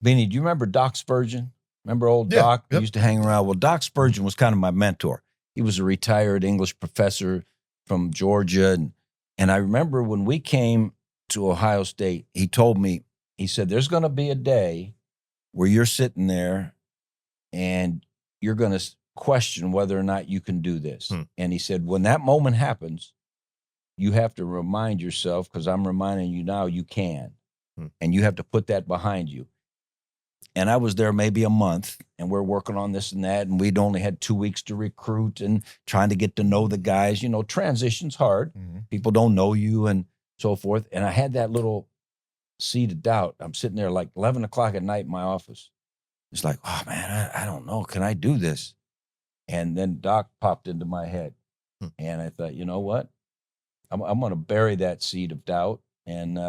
S4: Beanie, do you remember Doc Spurgeon? Remember old
S2: Yeah,
S4: Doc?
S2: yep.
S4: He used to hang around. Well, Doc Spurgeon was kind of my mentor. He was a retired English professor from Georgia. And I remember when we came to Ohio State, he told me, he said, there's going to be a day where you're sitting there and you're going to question whether or not you can do this. And he said, when that moment happens, you have to remind yourself, because I'm reminding you now, you can. And you have to put that behind you. And I was there maybe a month, and we're working on this and that, and we'd only had 2 weeks to recruit and trying to get to know the guys. Transition's hard.
S2: Mhm.
S4: People don't know you and so forth. And I had that little seed of doubt. I'm sitting there like 11 o'clock at night in my office. It's like, oh, man, I don't know. Can I do this? And then Doc popped into my head. And I thought, you know what? I'm going to bury that seed of doubt and,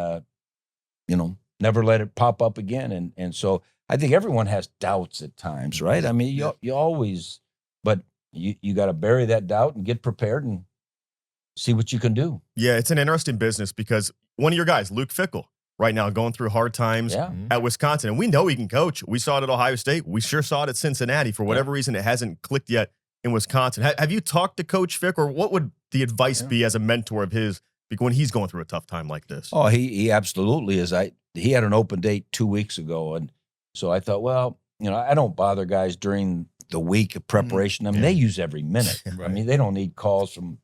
S4: never let it pop up again. And so I think everyone has doubts at times, right? I mean, you always, but you got to bury that doubt and get prepared and see what you can do.
S1: Yeah, it's an interesting business because one of your guys, Luke Fickell, right now going through hard times at Wisconsin. And we know he can coach. We saw it at Ohio State. We sure saw it at Cincinnati. For whatever reason, it hasn't clicked yet in Wisconsin. Have you talked to Coach Fick, or what would the advice be as a mentor of his when he's going through a tough time like this?
S4: Oh, he absolutely is. He had an open date 2 weeks ago. And so I thought, well, I don't bother guys during the week of preparation. I mean, they use every minute. I mean, they don't need calls from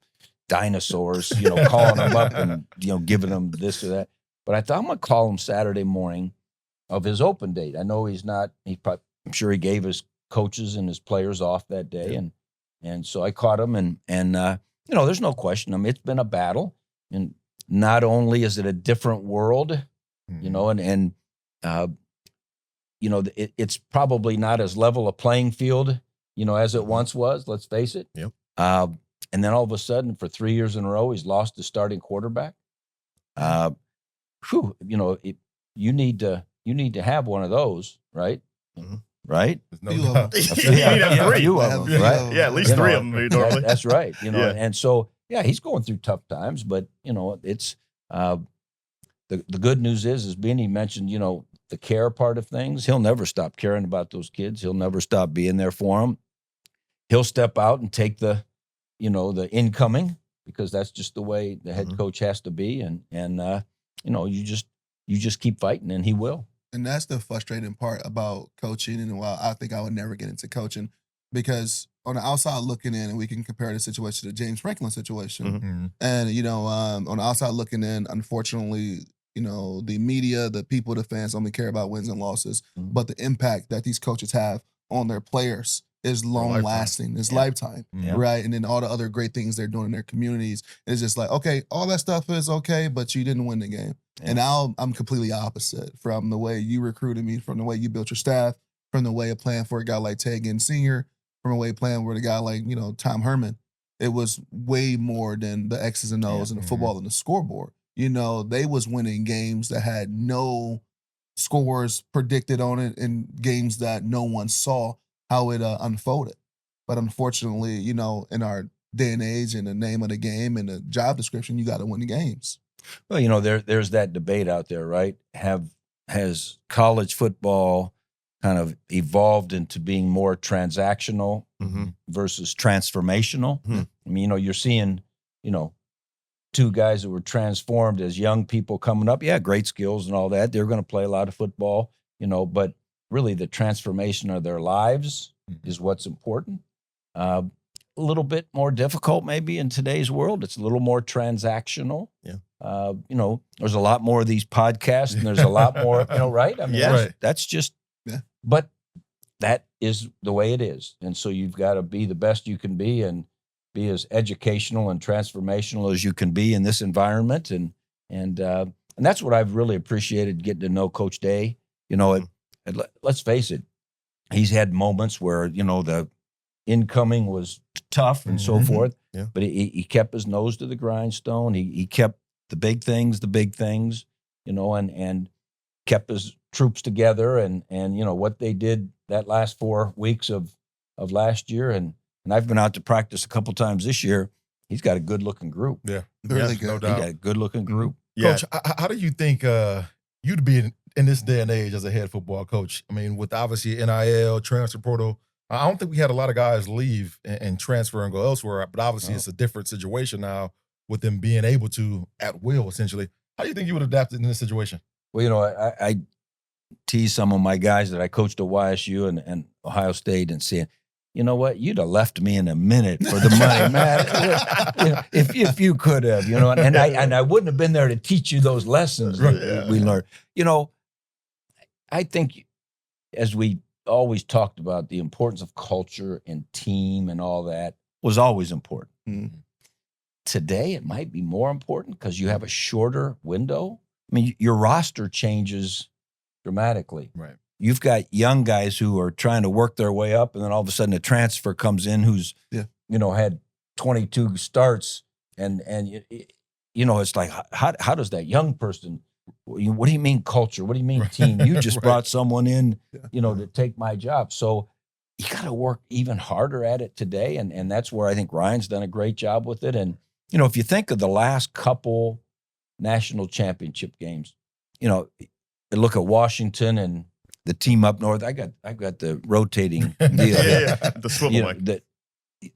S4: dinosaurs, calling them up and, giving them this or that. But I thought I'm going to call him Saturday morning of his open date. I know I'm sure he gave his coaches and his players off that day. And so I caught him and there's no question. I mean, it's been a battle, and not only is it a different world, it's probably not as level a playing field, as it once was, let's face it.
S1: Yep.
S4: And then all of a sudden, for 3 years in a row, he's lost his starting quarterback. You need to have one of those, right?
S1: Mm-hmm.
S4: Right?
S2: No doubt.
S1: You need to have
S4: A few of them, right?
S1: Yeah, at least three of them. Normally.
S4: That's right. And so he's going through tough times, but it's the good news is Beanie mentioned, the care part of things. He'll never stop caring about those kids. He'll never stop being there for them. He'll step out and take the incoming, because that's just the way the head coach has to be. And you just keep fighting, and he will.
S3: And that's the frustrating part about coaching. And while I think I would never get into coaching, because on the outside looking in, and we can compare the situation to the James Franklin situation. And, on the outside looking in, unfortunately, the media, the people, the fans only care about wins and losses. But the impact that these coaches have on their players is long lasting, is lifetime, right? And then all the other great things they're doing in their communities is just like, okay, all that stuff is okay, but you didn't win the game. And now I'm completely opposite from the way you recruited me, from the way you built your staff, from the way of playing for a guy like Tegan Sr., from a way of playing with a guy like, Tom Herman. It was way more than the X's and O's and the football and the scoreboard. They was winning games that had no scores predicted on it, and games that no one saw how it unfolded. But unfortunately, in our day and age and the name of the game and the job description, you got to win the games.
S4: Well, there's that debate out there, right? Has college football kind of evolved into being more transactional versus transformational? I mean, you're seeing, two guys that were transformed as young people coming up. Yeah, great skills and all that. They're going to play a lot of football, but really the transformation of their lives is what's important. A little bit more difficult maybe in today's world. It's a little more transactional. Yeah. There's a lot more of these podcasts, and there's a lot more, right? I mean, that's just, but that is the way it is. And so you've got to be the best you can be and be as educational and transformational as you can be in this environment. And that's what I've really appreciated getting to know Coach Day. Let's face it, he's had moments where, the incoming was tough and so forth, but he kept his nose to the grindstone. He kept the big things, and kept his troops together and what they did that last 4 weeks of last year. And I've been out to practice a couple times this year. He's got a good looking group.
S2: Yeah.
S3: Really good.
S2: No
S4: He
S2: doubt.
S4: got a good looking group.
S1: Yeah.
S2: Coach, how do you think you'd be in this day and age as a head football coach? I mean, with obviously NIL, transfer portal, I don't think we had a lot of guys leave and transfer and go elsewhere, but obviously it's a different situation now with them being able to at will, essentially. How do you think you would adapt in this situation?
S4: Well, I tease some of my guys that I coached at YSU and Ohio State and saying, you know what, you'd have left me in a minute for the money, man. If you could have, and I wouldn't have been there to teach you those lessons that we learned. I think as we always talked about, the importance of culture and team and all that was always important. Today, it might be more important because you have a shorter window. I mean, your roster changes dramatically.
S2: Right.
S4: You've got young guys who are trying to work their way up, and then all of a sudden a transfer comes in who's, had 22 starts, and it's like, how does that young person What do you mean culture? What do you mean team? You just brought someone in, to take my job. So you got to work even harder at it today. And that's where I think Ryan's done a great job with it. And, if you think of the last couple national championship games, look at Washington and the team up north. I got the rotating deal.
S1: The swivel mic.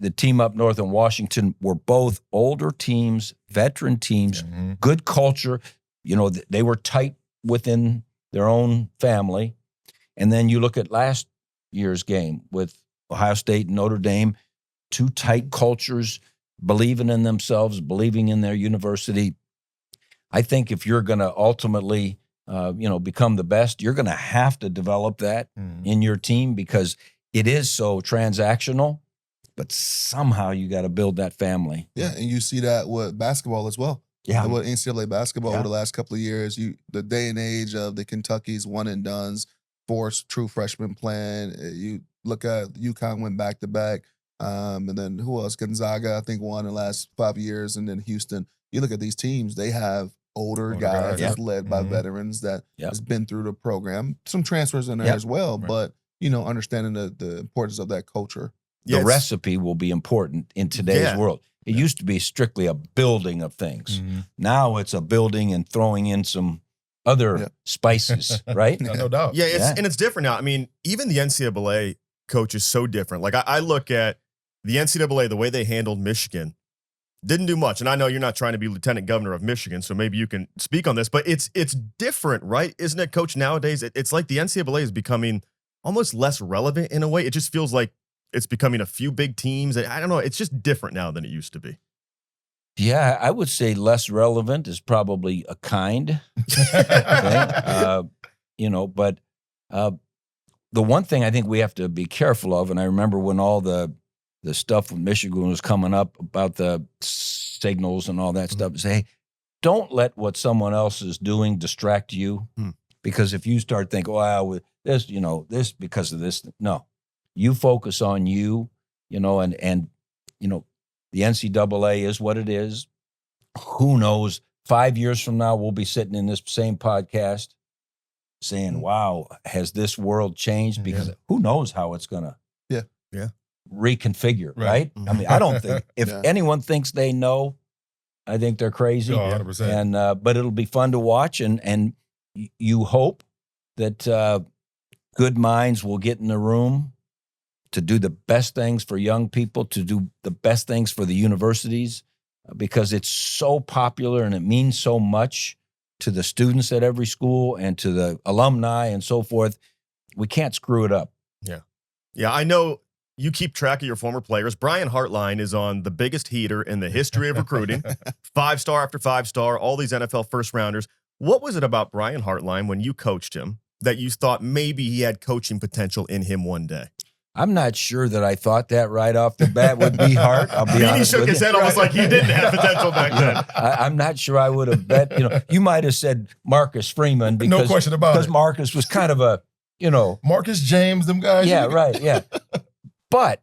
S4: The team up north in Washington were both older teams, veteran teams, good culture. They were tight within their own family. And then you look at last year's game with Ohio State and Notre Dame, two tight cultures, believing in themselves, believing in their university. I think if you're going to ultimately, become the best, you're going to have to develop that in your team because it is so transactional. But somehow you got to build that family.
S3: Yeah, and you see that with basketball as well.
S4: Yeah,
S3: with NCAA basketball over the last couple of years, the day and age of the Kentucky's one and dones, forced true freshman plan. You look at UConn went back to back, and then who else? Gonzaga, I think, won in the last 5 years, and then Houston. You look at these teams; they have older guys that's led by veterans that has been through the program. Some transfers in there as well, but understanding the importance of that culture.
S4: The recipe will be important in today's world. It used to be strictly a building of things. Now it's a building and throwing in some other spices, right?
S2: No doubt.
S1: And it's different now. I mean, even the NCAA coach is so different. Like I look at the NCAA, the way they handled Michigan, didn't do much. And I know you're not trying to be lieutenant governor of Michigan, so maybe you can speak on this, but it's different, right? Isn't it, Coach, nowadays? It's like the NCAA is becoming almost less relevant in a way. It just feels like it's becoming a few big teams. I don't know. It's just different now than it used to be.
S4: Yeah, I would say less relevant is probably a kind thing. But the one thing I think we have to be careful of, and I remember when all the stuff with Michigan was coming up about the signals and all that stuff, say, hey, don't let what someone else is doing distract you. Because if you start thinking, well, this, this because of this, no. You focus on you, and the NCAA is what it is. Who knows? 5 years from now, we'll be sitting in this same podcast saying, wow, has this world changed? Because who knows how it's going to reconfigure, right? I mean, I don't think, if anyone thinks they know, I think they're crazy.
S2: 100%.
S4: And but it'll be fun to watch, and you hope that good minds will get in the room to do the best things for young people, to do the best things for the universities, because it's so popular and it means so much to the students at every school and to the alumni and so forth. We can't screw it up.
S1: Yeah, I know you keep track of your former players. Brian Hartline is on the biggest heater in the history of recruiting. 5-star after 5-star, all these NFL first-rounders. What was it about Brian Hartline when you coached him that you thought maybe he had coaching potential in him one day?
S4: I'm not sure that I thought that right off the bat would be Hart. I'll be honest.
S1: He shook his head almost like he didn't have potential back then.
S4: I'm not sure I would have bet. You might have said Marcus Freeman because,
S2: no question about
S4: because
S2: it.
S4: Marcus was kind of a,
S2: Marcus James, them guys.
S4: Yeah, right. Yeah. But,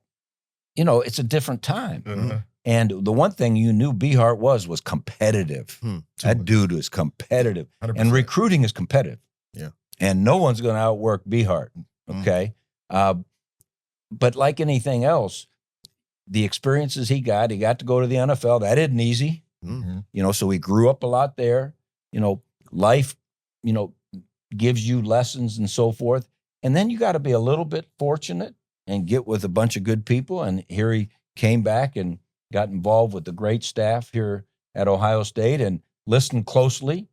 S4: it's a different time. And the one thing you knew Behart was competitive. That dude was competitive. 100%. And recruiting is competitive.
S1: Yeah.
S4: And no one's going to outwork Behart. Okay. But like anything else, the experiences he got to go to the NFL. That isn't easy. So he grew up a lot there. Life, gives you lessons and so forth. And then you got to be a little bit fortunate and get with a bunch of good people. And here he came back and got involved with the great staff here at Ohio State and listened closely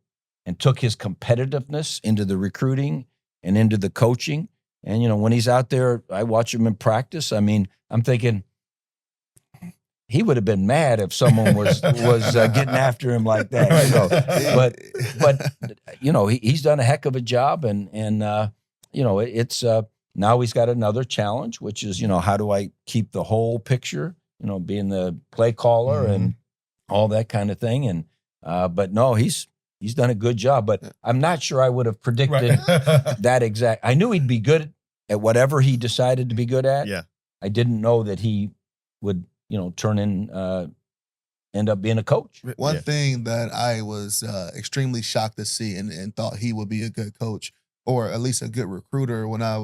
S4: and took his competitiveness into the recruiting and into the coaching. And, when he's out there, I watch him in practice. I mean, I'm thinking he would have been mad if someone was getting after him like that. But he's done a heck of a job. And it's now he's got another challenge, which is, how do I keep the whole picture, being the play caller and all that kind of thing. And but no, he's done a good job, but I'm not sure I would have predicted that exact. I knew he'd be good at whatever he decided to be good at.
S1: Yeah.
S4: I didn't know that he would, turn in end up being a coach.
S3: One thing that I was extremely shocked to see and thought he would be a good coach or at least a good recruiter when I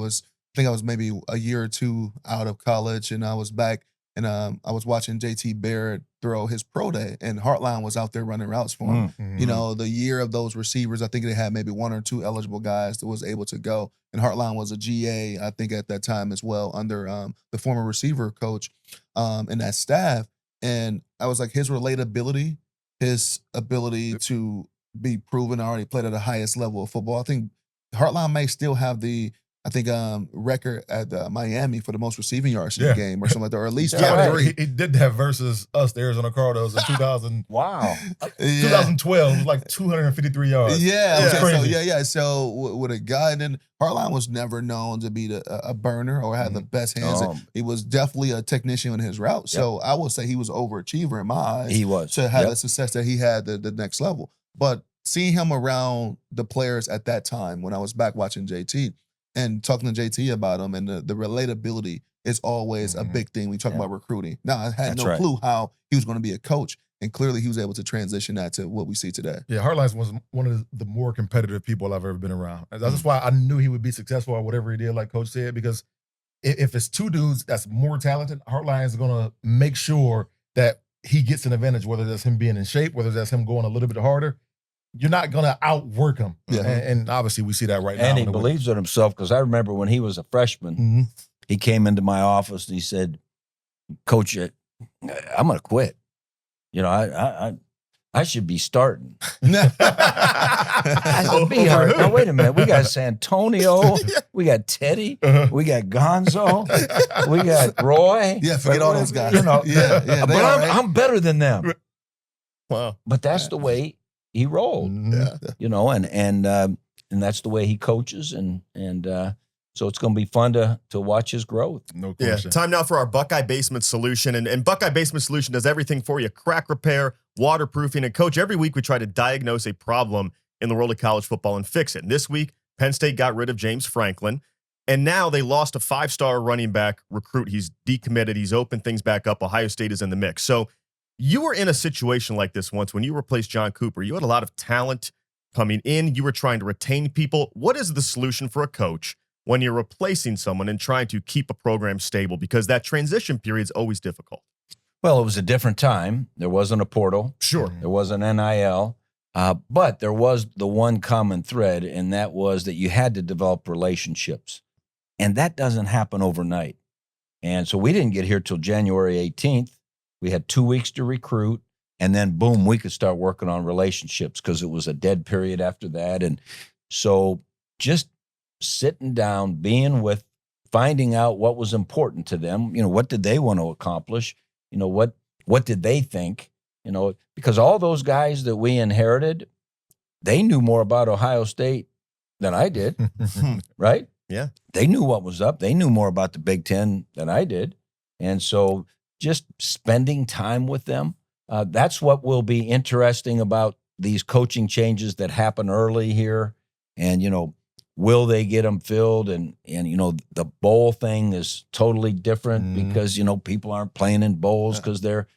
S3: think I was maybe a year or two out of college and I was back and I was watching JT Barrett throw his pro day and Hartline was out there running routes for him.
S2: Mm-hmm.
S3: You know, the year of those receivers, I think they had maybe one or two eligible guys that was able to go. And Hartline was a GA, I think, at that time as well, under the former receiver coach and that staff. And I was like, his relatability, his ability to be proven, already played at the highest level of football. I think Hartline may still have the record at Miami for the most receiving yards in the game or something like that, or at least top three.
S2: He did have versus us, the Arizona Cardinals, in 2000.
S4: Wow.
S2: 2012, it was like 253 yards.
S3: Yeah.
S2: Crazy.
S3: So with a guy, and then Hartline was never known to be a burner or had the best hands. He was definitely a technician in his route. So I would say he was an overachiever in my eyes.
S4: He was.
S3: To have the success that he had the next level. But seeing him around the players at that time when I was back watching JT, and talking to JT about him and the relatability is always a big thing. We talk about recruiting. Now, I had no clue how he was going to be a coach, and clearly he was able to transition that to what we see today.
S2: Yeah, Hartline was one of the more competitive people I've ever been around. And that's why I knew he would be successful at whatever he did, like Coach said, because if it's two dudes that's more talented, Hartline is going to make sure that he gets an advantage, whether that's him being in shape, whether that's him going a little bit harder. You're not going to outwork him.
S3: Yeah.
S2: And obviously we see that right now.
S4: And he believes in himself because I remember when he was a freshman, he came into my office and he said, Coach, I'm going to quit. You know, I should be starting. I said, be hard. Now, wait a minute. We got Santonio. We got Teddy. We got Gonzo. We got Roy.
S3: Yeah, forget all those guys.
S4: You know,
S3: but
S4: I'm better than them.
S1: Wow.
S4: But that's the way he rolled, you know, and that's the way he coaches, and so it's going to be fun to watch his growth.
S2: No question.
S1: Yeah, time now for our Buckeye Basement solution, and Buckeye Basement solution does everything for you: crack repair, waterproofing, and coach. Every week we try to diagnose a problem in the world of college football and fix it. And this week, Penn State got rid of James Franklin, and now they lost a 5-star running back recruit. He's decommitted. He's opened things back up. Ohio State is in the mix. So you were in a situation like this once when you replaced John Cooper. You had a lot of talent coming in. You were trying to retain people. What is the solution for a coach when you're replacing someone and trying to keep a program stable? Because that transition period is always difficult.
S4: Well, it was a different time. There wasn't a portal.
S1: Sure.
S4: There wasn't NIL. But there was the one common thread, and that was that you had to develop relationships. And that doesn't happen overnight. And so we didn't get here till January 18th. We had 2 weeks to recruit, and then boom, we could start working on relationships because it was a dead period after that. And so just sitting down, being with, finding out what was important to them, you know, what did they want to accomplish? You know, what did they think? You know, because all those guys that we inherited, they knew more about Ohio State than I did, right?
S1: Yeah.
S4: They knew what was up. They knew more about the Big Ten than I did. And so just spending time with them, that's what will be interesting about these coaching changes that happen early here. And, you know, will they get them filled? And you know, the bowl thing is totally different because, you know, people aren't playing in bowls because they're,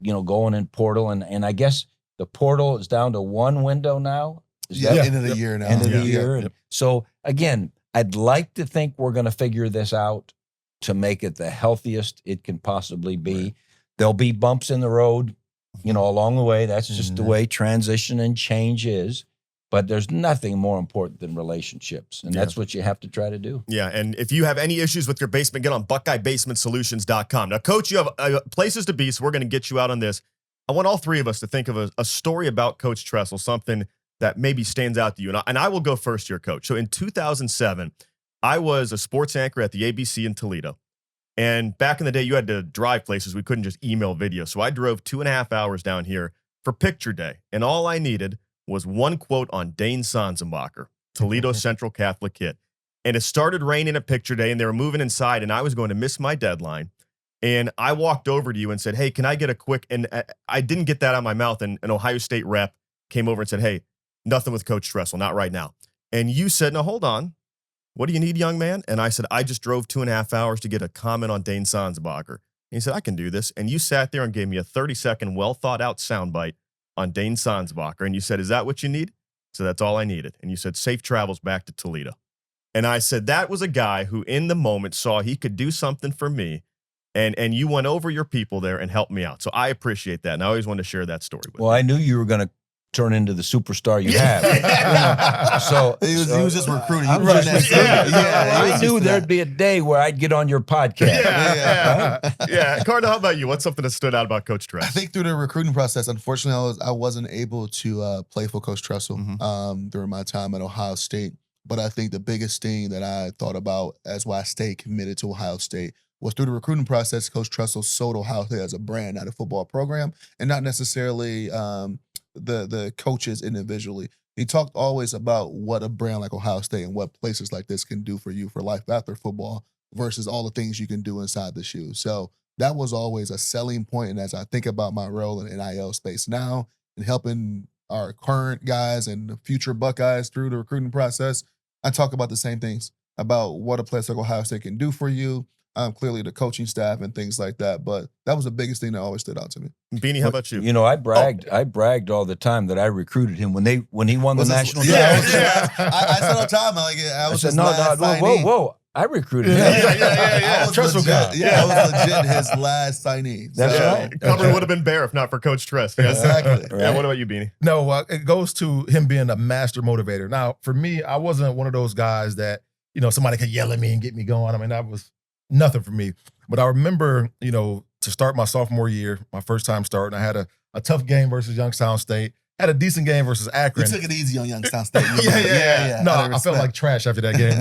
S4: you know, going in portal. And I guess the portal is down to one window now. Is that
S3: end of the year now.
S4: End of the year. And so, again, I'd like to think we're going to figure this out to make it the healthiest it can possibly be. Right. There'll be bumps in the road, you know, along the way. That's just the way transition and change is. But there's nothing more important than relationships, and that's what you have to try to do.
S1: Yeah, and if you have any issues with your basement, get on BuckeyeBasementSolutions.com. Now, Coach, you have places to be, so we're going to get you out on this. I want all three of us to think of a story about Coach Tressel, something that maybe stands out to you. And I will go first here, Coach. So in 2007, I was a sports anchor at the ABC in Toledo. And back in the day, you had to drive places. We couldn't just email video. So I drove 2.5 hours down here for picture day. And all I needed was one quote on Dane Sanzenbacher, Toledo Central Catholic kid. And it started raining at picture day, and they were moving inside, and I was going to miss my deadline. And I walked over to you and said, hey, can I get a quick, and I didn't get that out of my mouth, and an Ohio State rep came over and said, hey, nothing with Coach Tressel, not right now. And you said, no, hold on. What do you need, young man? And I said, I just drove 2.5 hours to get a comment on Dane Sanzenbacher. he said, I can do this. And you sat there and gave me a 30-second, well-thought-out soundbite on Dane Sansbacher. And you said, is that what you need? So that's all I needed. And you said, safe travels back to Toledo. And I said, that was a guy who in the moment saw he could do something for me. And you went over your people there and helped me out. So I appreciate that. And I always wanted to share that story with you.
S4: Well, I knew you were going to turn into the superstar you have. So
S3: he was just recruiting.
S4: I knew there'd be a day where I'd get on your podcast.
S1: Yeah. Cardale, how about you? What's something that stood out about Coach Tressel?
S3: I think through the recruiting process, unfortunately, I wasn't able to play for Coach Tressel during my time at Ohio State. But I think the biggest thing that I thought about as why I stayed committed to Ohio State was through the recruiting process. Coach Tressel sold Ohio State as a brand, not a football program, and not necessarily the coaches individually. He talked always about what a brand like Ohio State and what places like this can do for you for life after football versus all the things you can do inside the shoes. So that was always a selling point. And as I think about my role in NIL space now and helping our current guys and the future Buckeyes through the recruiting process, I talk about the same things about what a place like Ohio State can do for you. Clearly the coaching staff and things like that. But that was the biggest thing that always stood out to me.
S1: Beanie, how about you?
S4: You know, I bragged all the time that I recruited him when he won the national title.
S3: I said all the time, I said,
S4: whoa. I recruited him.
S3: I was legit, I was legit his last signee.
S1: That's right. Cover would have been bare if not for Coach Tress. Yeah.
S3: Exactly.
S1: Right. Yeah, what about you, Beanie?
S2: No, it goes to him being a master motivator. Now, for me, I wasn't one of those guys that, somebody could yell at me and get me going. I mean, that was nothing for me. But I remember, to start my sophomore year, my first time starting, I had a tough game versus Youngstown State. Had a decent game versus Akron.
S3: You took it easy on Youngstown State.
S2: Yeah. No, I felt like trash after that game.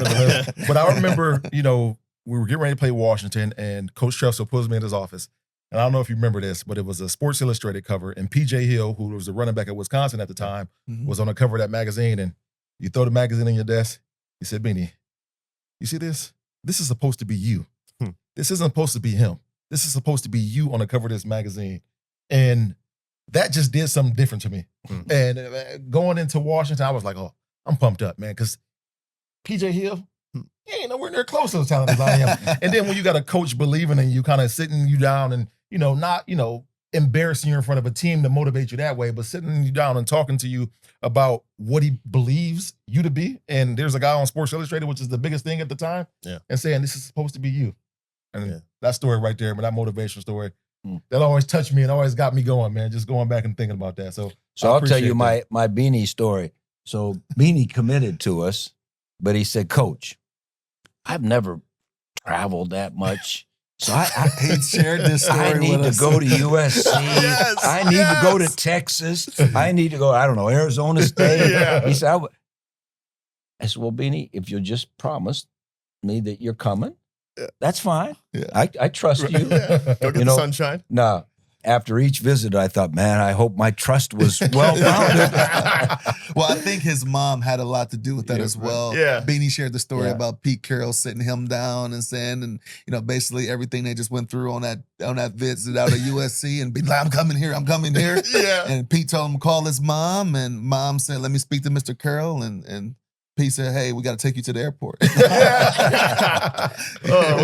S2: But I remember, we were getting ready to play Washington, and Coach Tressel pulls me in his office. And I don't know if you remember this, but it was a Sports Illustrated cover, and P.J. Hill, who was the running back at Wisconsin at the time, was on the cover of that magazine. And you throw the magazine on your desk. He said, Beanie, you see this? This is supposed to be you. This isn't supposed to be him. This is supposed to be you on the cover of this magazine. And that just did something different to me. And going into Washington, I was like, oh, I'm pumped up, man, because P.J. Hill, he ain't nowhere near close to as talented as I am. And then when you got a coach believing in you, kind of sitting you down and, not, embarrassing you in front of a team to motivate you that way, but sitting you down and talking to you about what he believes you to be. And there's a guy on Sports Illustrated, which is the biggest thing at the time, and saying this is supposed to be you. And that story right there, but that motivation story, that always touched me and always got me going, man, just going back and thinking about that. So
S4: I'll tell you my Beanie story. So Beanie committed to us, but he said, Coach, I've never traveled that much. So I
S3: shared this story
S4: I need
S3: with
S4: to go to USC. I need to go to Texas. I need to go, I don't know, Arizona State. He said, I said, well, Beanie, if you'll just promise me that you're coming, that's fine. I trust you.
S1: Go get the sunshine.
S4: No. After each visit, I thought, man, I hope my trust was well-founded.
S3: Well, I think his mom had a lot to do with that as well.
S1: Yeah.
S3: Beanie shared the story about Pete Carroll sitting him down and saying, and basically everything they just went through on that visit out of USC, and be like, I'm coming here. And Pete told him to call his mom, and mom said, let me speak to Mr. Carroll, and Pete said, hey, we got to take you to the airport.
S2: We're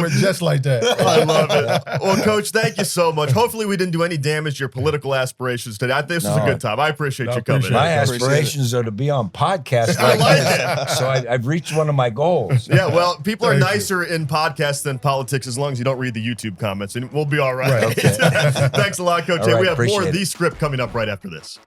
S2: just like that.
S1: I love it. Well, Coach, thank you so much. Hopefully we didn't do any damage to your political aspirations today. This was a good time. I appreciate you coming.
S4: My aspirations are to be on podcasts like this. So I've reached one of my goals.
S1: Yeah, well, people are nicer in podcasts than politics as long as you don't read the YouTube comments, and we'll be all right.
S4: Okay.
S1: Thanks a lot, Coach.
S4: Right,
S1: we have more of
S4: it.
S1: The Script coming up right after this.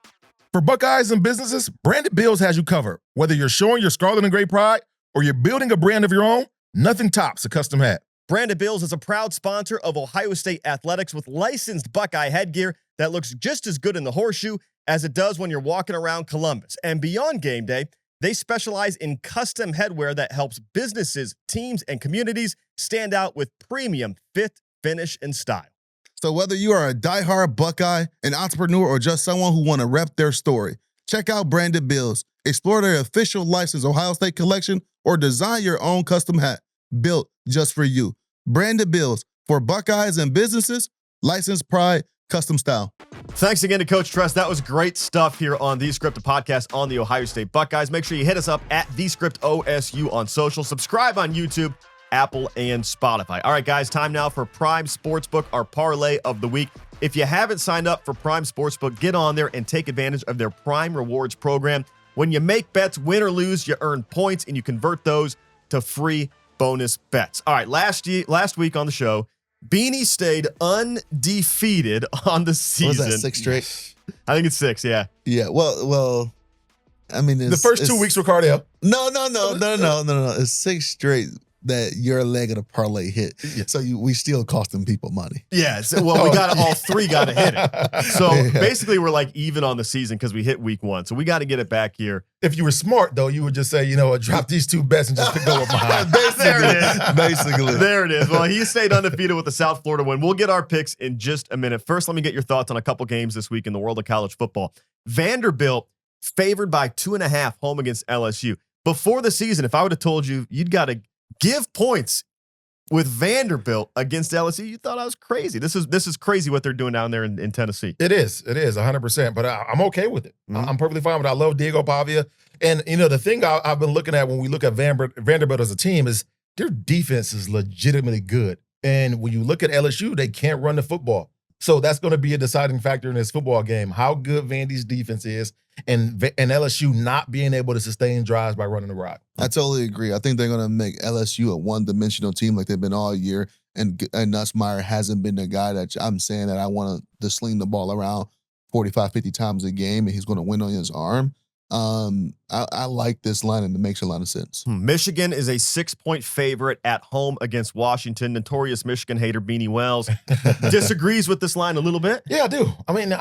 S2: For Buckeyes and businesses, Branded Bills has you covered. Whether you're showing your scarlet and gray pride or you're building a brand of your own, nothing tops a custom hat.
S1: Branded Bills is a proud sponsor of Ohio State athletics with licensed Buckeye headgear that looks just as good in the horseshoe as it does when you're walking around Columbus. And beyond game day, they specialize in custom headwear that helps businesses, teams, and communities stand out with premium fit, finish, and style.
S3: So whether you are a diehard Buckeye, an entrepreneur, or just someone who want to rep their story, check out Branded Bills. Explore their official licensed Ohio State collection or design your own custom hat built just for you. Branded Bills for Buckeyes and businesses, licensed pride, custom style.
S1: Thanks again to Coach Tress. That was great stuff here on The Script, a podcast on the Ohio State Buckeyes. Make sure you hit us up at The Script OSU on social. Subscribe on YouTube. Apple, and Spotify. All right, guys, time now for Prime Sportsbook, our parlay of the week. If you haven't signed up for Prime Sportsbook, get on there and take advantage of their Prime Rewards program. When you make bets, win or lose, you earn points, and you convert those to free bonus bets. All right, last week on the show, Beanie stayed undefeated on the season.
S3: Was that 6 straight?
S1: I think it's 6, yeah.
S3: Yeah, well, I mean,
S2: The first 2 weeks were Cardale.
S3: No. It's 6 straight that your leg of the parlay hit. Yeah. So we still costing people money.
S1: Yeah. So, well, we got all 3 got to hit it. So basically, we're like even on the season because we hit week 1. So we got to get it back here.
S2: If you were smart, though, you would just say, you know what, drop these 2 bets and just go with mine.
S1: There it is.
S3: Basically.
S1: There it is. Well, he stayed undefeated with the South Florida win. We'll get our picks in just a minute. First, let me get your thoughts on a couple games this week in the world of college football. Vanderbilt favored by 2.5 home against LSU. Before the season, if I would have told you you'd got to give points with Vanderbilt against LSU, you thought I was crazy. This is crazy what they're doing down there in Tennessee.
S2: It is 100%, but I'm okay with it.
S1: Mm-hmm.
S2: I'm perfectly fine with it. I love Diego Pavia. And, you know, the thing I've been looking at when we look at Vanderbilt as a team is their defense is legitimately good. And when you look at LSU, they can't run the football. So that's going to be a deciding factor in this football game, how good Vandy's defense is and LSU not being able to sustain drives by running the rock.
S3: I totally agree. I think they're going to make LSU a one-dimensional team like they've been all year. And Nussmeier hasn't been the guy that I'm saying that I want to sling the ball around 45, 50 times a game and he's going to win on his arm. I like this line and it makes a lot of sense.
S1: Michigan is a 6-point favorite at home against Washington. Notorious Michigan hater Beanie Wells disagrees with this line a little bit.
S2: Yeah, I do. I mean,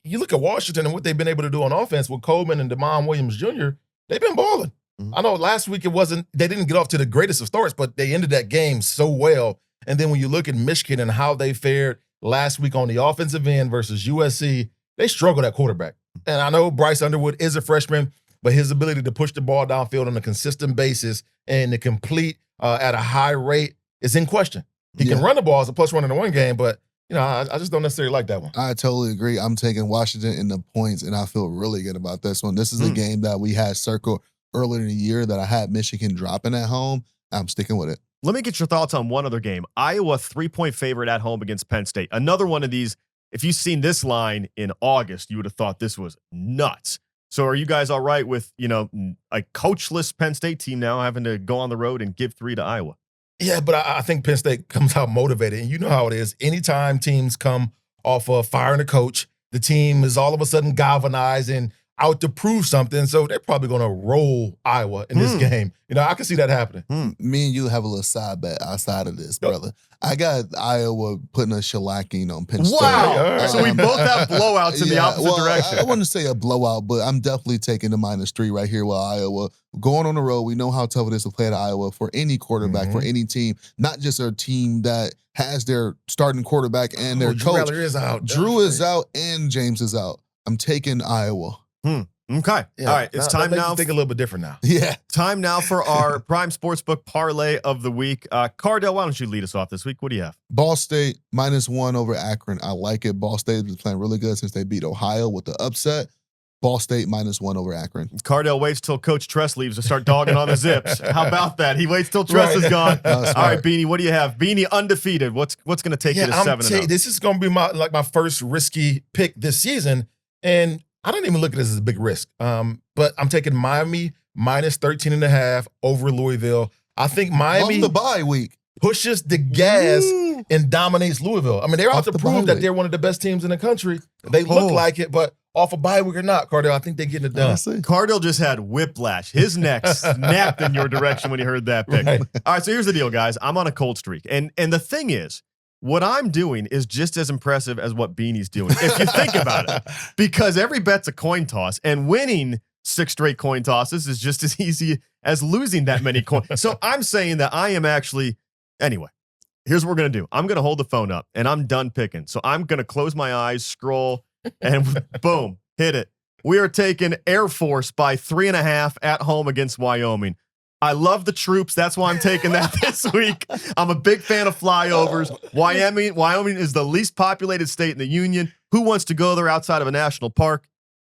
S2: you look at Washington and what they've been able to do on offense with Coleman and DeMond Williams Jr., they've been balling. Mm-hmm. I know last week they didn't get off to the greatest of starts, but they ended that game so well. And then when you look at Michigan and how they fared last week on the offensive end versus USC, they struggled at quarterback. And I know Bryce Underwood is a freshman, but his ability to push the ball downfield on a consistent basis and to complete at a high rate is in question. He can run the ball as a plus 1 in the one game, but you know, I just don't necessarily like that one.
S3: I totally agree. I'm taking Washington in the points, and I feel really good about this one. This is a game that we had circled earlier in the year that I had Michigan dropping at home. I'm sticking with it.
S1: Let me get your thoughts on one other game. Iowa 3-point favorite at home against Penn State. Another one of these. If you've seen this line in August, you would have thought this was nuts. So are you guys all right with, you know, a coachless Penn State team now having to go on the road and give 3 to Iowa?
S2: Yeah, but I think Penn State comes out motivated. And you know how it is. Anytime teams come off of firing a coach, the team is all of a sudden galvanized and out to prove something. So they're probably going to roll Iowa in this game. You know, I can see that happening.
S3: Me and you have a little side bet outside of this, brother. I got Iowa putting a shellacking on Penn State.
S1: Wow. So we both have blowouts in the opposite direction.
S3: I wouldn't say a blowout, but I'm definitely taking the -3 right here with Iowa. Going on the road, we know how tough it is to play at Iowa for any quarterback, for any team, not just a team that has their starting quarterback and their coach.
S2: Drew is out.
S3: Drew is out and James is out. I'm taking Iowa.
S1: Okay.
S2: Yeah.
S1: All right. It's time now.
S2: Think a little bit different now.
S3: Yeah.
S1: Time now for our Prime Sportsbook parlay of the week. Cardale, why don't you lead us off this week? What do you have?
S3: Ball State -1 over Akron. I like it. Ball State has been playing really good since they beat Ohio with the upset. Ball State -1 over Akron.
S1: Cardale waits till Coach Tress leaves to start dogging on the Zips. How about that? He waits till Tress is gone. All right, Beanie, what do you have? Beanie undefeated. What's going to take you to 7-0?
S2: This is going to be my first risky pick this season, and I don't even look at this as a big risk. But I'm taking Miami -13.5 over Louisville. I think Miami
S3: on the bye week
S2: pushes the gas and dominates Louisville. I mean, they're out to prove that they're one of the best teams in the country. They look like it, but off a bye week or not, Cardale, I think they're getting it done.
S1: Cardale just had whiplash. His neck snapped in your direction when he heard that pick. Right. All right, so here's the deal, guys. I'm on a cold streak. And the thing is, what I'm doing is just as impressive as what Beanie's doing, if you think about it. Because every bet's a coin toss, and winning 6 straight coin tosses is just as easy as losing that many coins. So I'm saying that I am actually, anyway, here's what we're going to do. I'm going to hold the phone up, and I'm done picking. So I'm going to close my eyes, scroll, and boom, hit it. We are taking Air Force by 3.5 at home against Wyoming. I love the troops. That's why I'm taking that this week. I'm a big fan of flyovers. Wyoming is the least populated state in the union. Who wants to go there outside of a national park?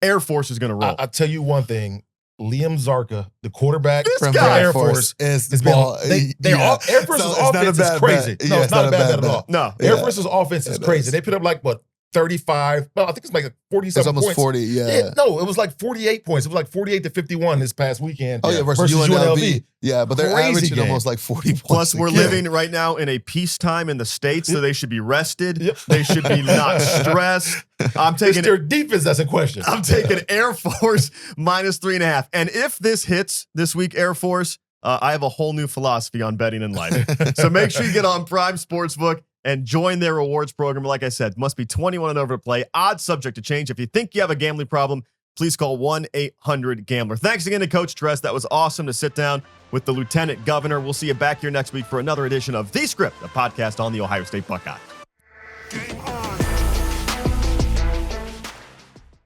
S1: Air Force is going to roll.
S2: I'll tell you one thing. Liam Zarka, the quarterback
S1: This
S2: from
S1: guy.
S2: Air Force,
S3: is
S2: has been
S3: ball.
S2: Air Force's
S3: So it's not a
S2: offense is
S3: bad
S2: crazy.
S3: bet.
S2: No,
S3: Yeah,
S2: it's not a bad bet at all.
S1: No.
S2: Air
S3: Yeah.
S2: Force's offense is
S3: It
S2: crazy.
S3: is.
S2: They put up like, what, 35? No, I think it's like 47
S3: It's almost
S2: points.
S3: 40, yeah.
S2: No, it was like 48 points. It was like 48-51 this past weekend.
S3: Oh, yeah, versus UNLV. Yeah, but they're
S2: Crazy
S3: averaging
S2: game.
S3: almost like 40 points.
S1: Plus, we're
S3: a game.
S1: living right now in a peacetime in the States, so they should be rested.
S2: Yep.
S1: They should be not stressed. I'm
S2: It's
S1: taking
S2: their defense that's in question.
S1: I'm taking Air Force -3.5. And if this hits this week, Air Force, I have a whole new philosophy on betting in life. So make sure you get on Prime Sportsbook and join their rewards program. Like I said, must be 21 and over to play. Odds subject to change. If you think you have a gambling problem, please call 1-800-GAMBLER. Thanks again to Coach Tress. That was awesome to sit down with the Lieutenant Governor. We'll see you back here next week for another edition of The Script, a podcast on the Ohio State Buckeyes.
S5: Game on.